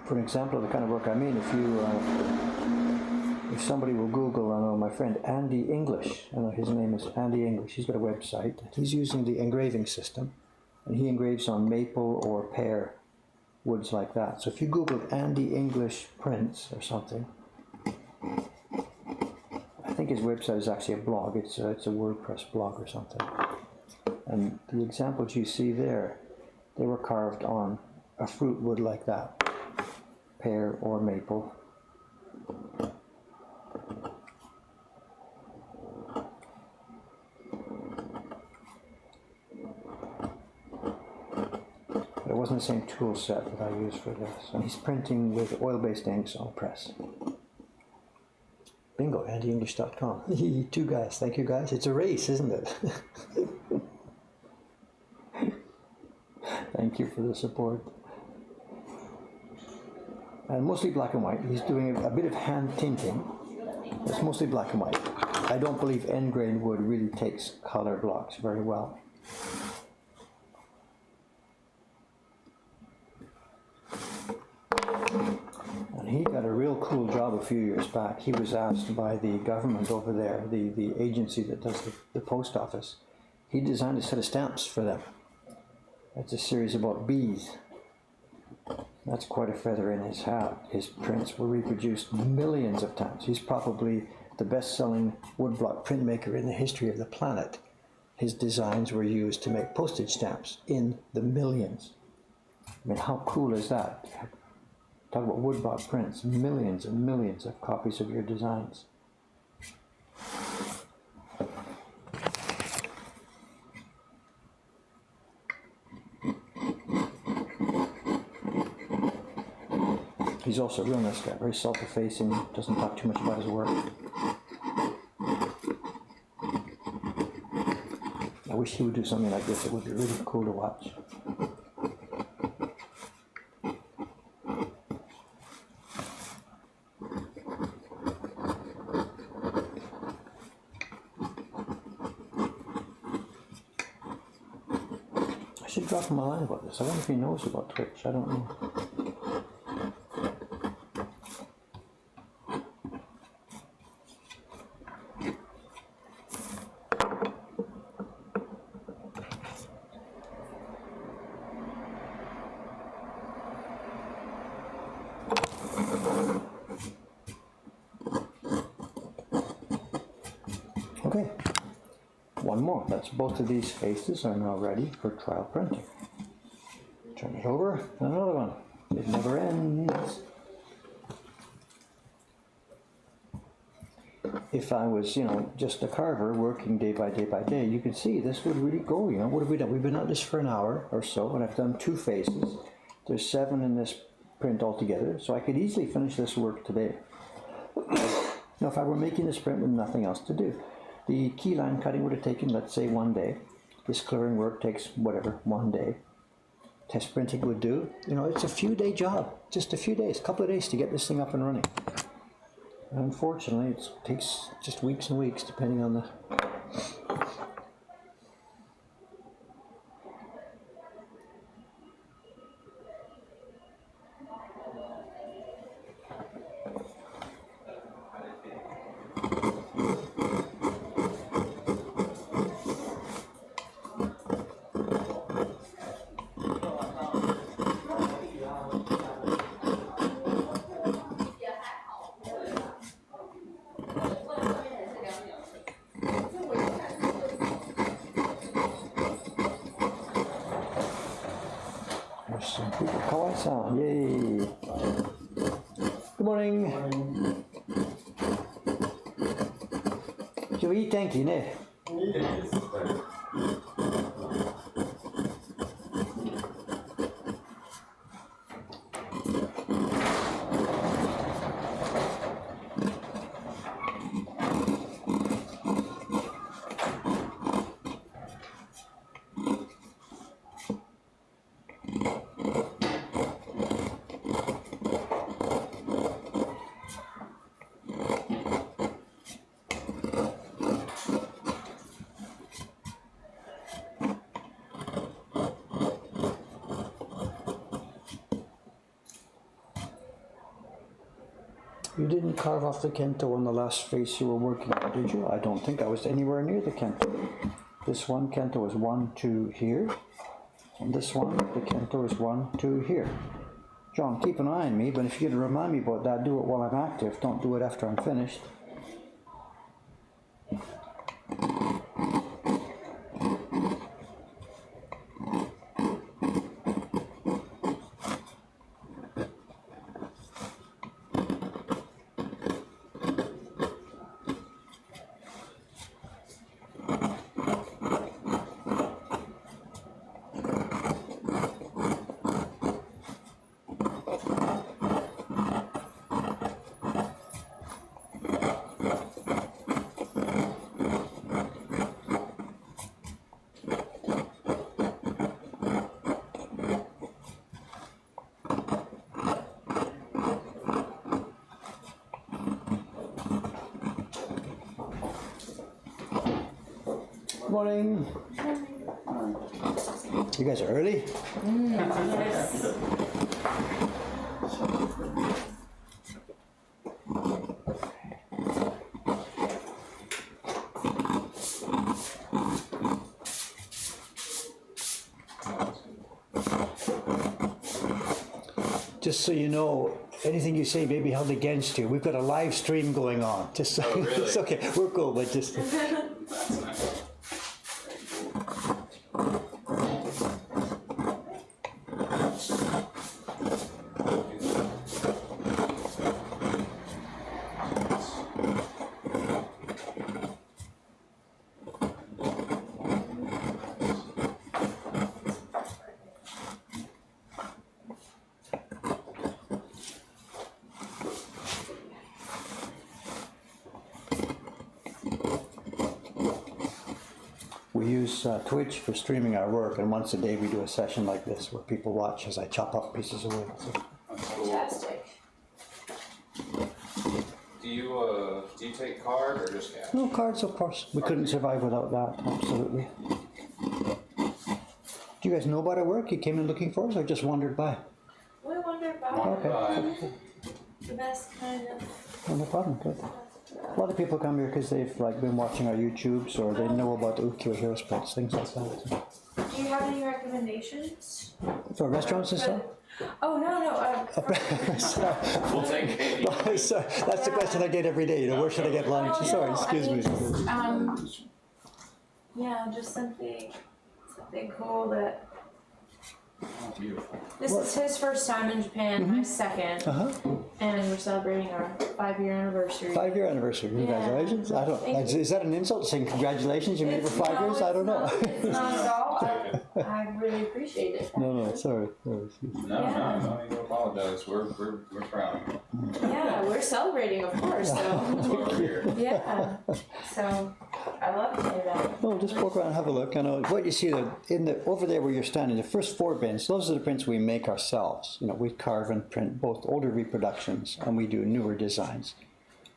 For an example of the kind of work I mean, if somebody will Google, I know my friend Andy English, I know his name is Andy English, he's got a website, he's using the engraving system, and he engraves on maple or pear woods like that. So if you Google Andy English prints or something, I think his website is actually a blog, it's a WordPress blog or something. And the examples you see there, they were carved on a fruit wood like that. Pear or maple. But it wasn't the same tool set that I used for this. And he's printing with oil-based inks on press. Bingo, AndyEnglish.com. Two guys, thank you guys. It's a race, isn't it? Thank you for the support. And mostly black and white. He's doing a bit of hand tinting. It's mostly black and white. I don't believe end grain wood really takes color blocks very well. And he got a real cool job a few years back. He was asked by the government over there, the agency that does the post office. He designed a set of stamps for them. It's a series about bees. That's quite a feather in his hat. His prints were reproduced millions of times. He's probably the best-selling woodblock printmaker in the history of the planet. His designs were used to make postage stamps in the millions. I mean, how cool is that? Talk about woodblock prints, millions and millions of copies of your designs. He's also a real nice guy, very self-effacing, doesn't talk too much about his work. I wish he would do something like this. It would be really cool to watch. I should drop him a line about this. I wonder if he knows about Twitch. I don't know. Okay, one more. That's both of these faces are now ready for trial printing. Turn it over, another one. It never ends. If I was, just a carver working day by day by day, you can see this would really go, What have we done? We've been at this for an hour or so, and I've done 2 faces. There's 7 in this print altogether, so I could easily finish this work today. Now, if I were making this print with nothing else to do, the key line cutting would have taken, let's say, 1 day. This clearing work takes, 1 day. Test printing would do, it's a few day job, just a few days, a couple of days to get this thing up and running. And unfortunately, it takes just weeks and weeks, depending on the... Some people Kawai-san, yay! Good morning. 今日いい天気ね。いい天気です。You didn't carve off the kento on the last face you were working on, did you? I don't think I was anywhere near the kento. This one kento is 1, 2 here. And this one, the kento is 1, 2 here. John, keep an eye on me, but if you're going to remind me about that, do it while I'm active. Don't do it after I'm finished. Good morning. You guys are early? Yes. Just so you know, anything you say may be held against you. We've got a live stream going on. Just so really? it's okay. We're cool, but just That's nice. we use Twitch for streaming our work, and once a day we do a session like this where people watch as I chop up pieces of wood. So, That's cool. Fantastic. Do you take card or just cash? no cards, of course. We couldn't survive without that. Absolutely. Do you guys know about our work? You came in looking for us, or just wandered by? We wonder about Okay. the best kind of. Oh, no problem. Good. A lot of people come here because they've like been watching our YouTubes, or they know about the Ukiyo Hero Spreads, things like that. Do you have any recommendations? For restaurants and stuff. Oh no. Sorry. We'll take Katie. Sorry. That's the question I get every day. You know, where should I get lunch? Oh, Sorry, no, excuse I me. mean, yeah, just something cool that. Beautiful. This is his first time in Japan, my second, and we're celebrating our 5-year anniversary. 5-year anniversary. Congratulations. I don't. Thank you. Is that an insult saying congratulations? You made it for 5 years? I don't know. It's not at all. I really appreciate it. No, sorry. Excuse me. No, don't need to apologize. We're proud. Yeah, we're celebrating, of course. So That's why we're here. yeah, so I love to hear that. No, just walk around and have a look. I know what you see over there where you're standing. The first 4 bins. Those are the prints we make ourselves. You know, we carve and print both older reproductions and we do newer designs.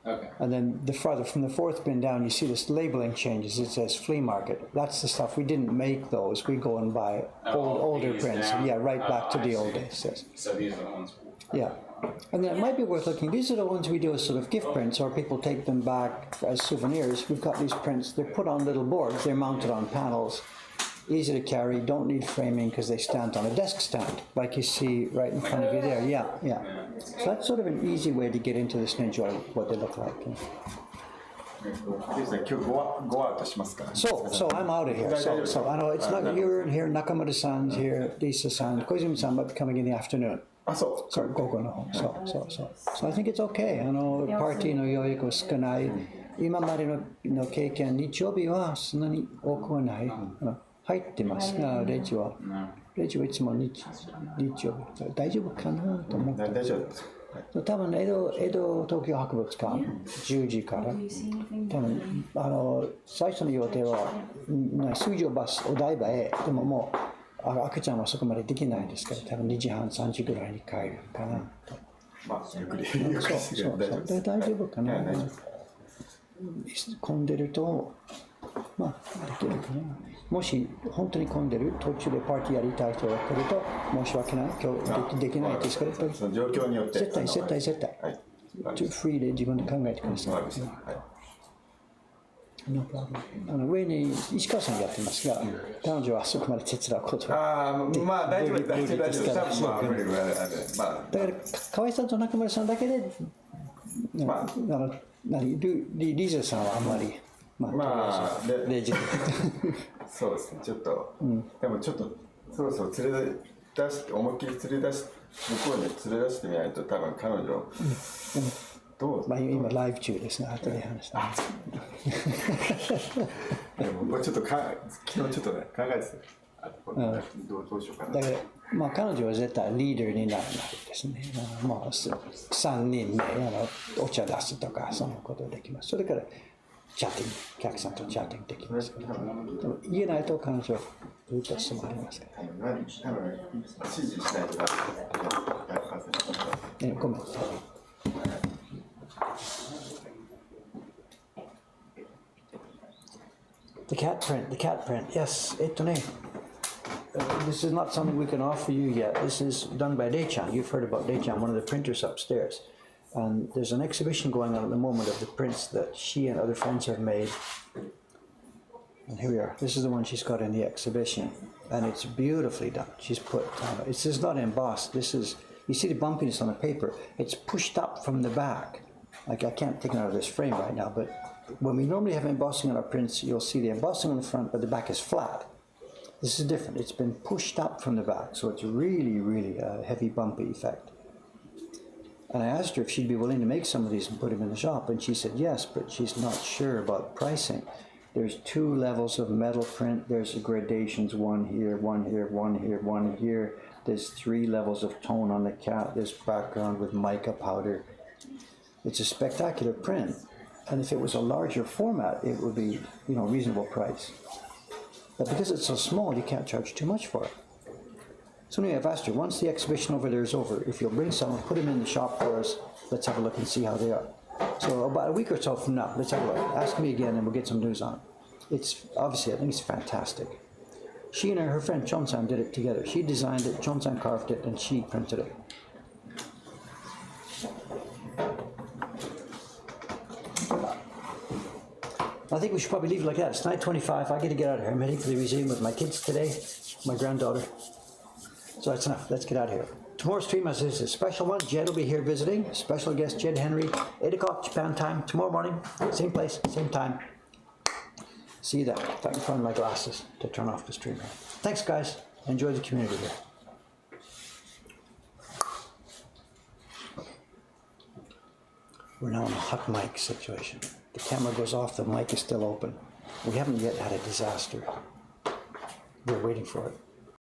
Okay. And then from the 4th bin down, you see this labeling changes. It says flea market. That's the stuff. We didn't make those. We go and buy older these prints. down? Yeah, right back to I the old see. days. Yes. So these are the ones. Yeah. And then it might be worth looking. These are the ones we do as sort of gift prints, or people take them back as souvenirs. We've got these prints. They're put on little boards. They're mounted on panels. Easy to carry. Don't need framing because they stand on a desk stand, like you see right in front of you there. Yeah. So that's sort of an easy way to get into this and enjoy what they look like. Yeah. 今日go out しますから。 So I'm out of here. So I know it's not you're in here. Nakamura-san's here. Lisa-san, Koizumi-san might be coming in the afternoon. あ、そう。 Sorry, Gogo no home. So I think it's okay. パーティーの予約は少ない。今までの経験、日曜日はそんなに多くはない。入ってますが、レジはいつも日曜日。大丈夫かなと思って。大丈夫です。多分江戸東京博物館10時から。多分最初の予定は水上バスお台場へ。でももう赤ちゃんはそこまでできないですから、多分2時半3時ぐらいに帰るかなと。まあゆっくりしてくれば大丈夫です。大丈夫かな。大丈夫です。混んでるとまあできるかな。もし本当に混んでる途中でパーティーやりたい人が来ると申し訳ない。今日できないですから、やっぱりその状況によって。絶対。はい。フリーで自分で考えてください。わかりました。はい。No problem. 上に石川さんやってますが、彼女はあそこまで手伝うことは。ああ、まあ大丈夫です。大丈夫です。多分まあ無理まあだから河合さんと中村さんだけで、まあリーザさんはあんまり、まあでレジで。そうですね。ちょっとでもちょっとそろそろ連れ出して思いっきり連れ出し向こうに連れ出してみないと多分彼女どう。まあ今ライブ中ですね。後で話した。でも僕はちょっと昨日ちょっとね考えてた。どうしようかな。だからまあ彼女は絶対リーダーになるですね。もう3人でお茶出すとかそのことできます。それからチャッティング、お客さんとチャッティングできますから。でも言えないと彼女はずっと質問ありますから。多分指示しないとダメ。ごめん。The cat print, yes, etone. This is not something we can offer you yet. This is done by Deichan. You've heard about Deichan, one of the printers upstairs. And there's an exhibition going on at the moment of the prints that she and other friends have made. And here we are. This is the one she's got in the exhibition. And it's beautifully done. She's put, it's just not embossed. This is, you see the bumpiness on the paper. It's pushed up from the back. Like I can't take it out of this frame right now, but when we normally have embossing on our prints, you'll see the embossing on the front, but the back is flat. This is different. It's been pushed up from the back, so it's really, really a heavy, bumpy effect. And I asked her if she'd be willing to make some of these and put them in the shop, and she said yes, but she's not sure about pricing. There's 2 levels of metal print. There's gradations, one here, one here, one here, one here. There's 3 levels of tone on the cat. There's background with mica powder. It's a spectacular print, and if it was a larger format, it would be, you know, reasonable price. But because it's so small, you can't charge too much for it. So anyway, I've asked her, once the exhibition over there is over, if you'll bring some and put them in the shop for us, let's have a look and see how they are. So about a week or so from now, let's have a look. Ask me again and we'll get some news on it. It's, obviously, I think it's fantastic. She and her friend Chon-san did it together. She designed it, Chon-san carved it, and she printed it. I think we should probably leave it like that. It's 9:25. I got to get out of here. I'm heading to the museum with my kids today, my granddaughter. So that's enough. Let's get out of here. Tomorrow's stream is a special one. Jed will be here visiting. Special guest Jed Henry, 8 o'clock Japan time. Tomorrow morning, same place, same time. See you then. If I can find my glasses to turn off the stream. Thanks, guys. Enjoy the community here. We're now in a hot mic situation. The camera goes off, the mic is still open. We haven't yet had a disaster. We're waiting for it.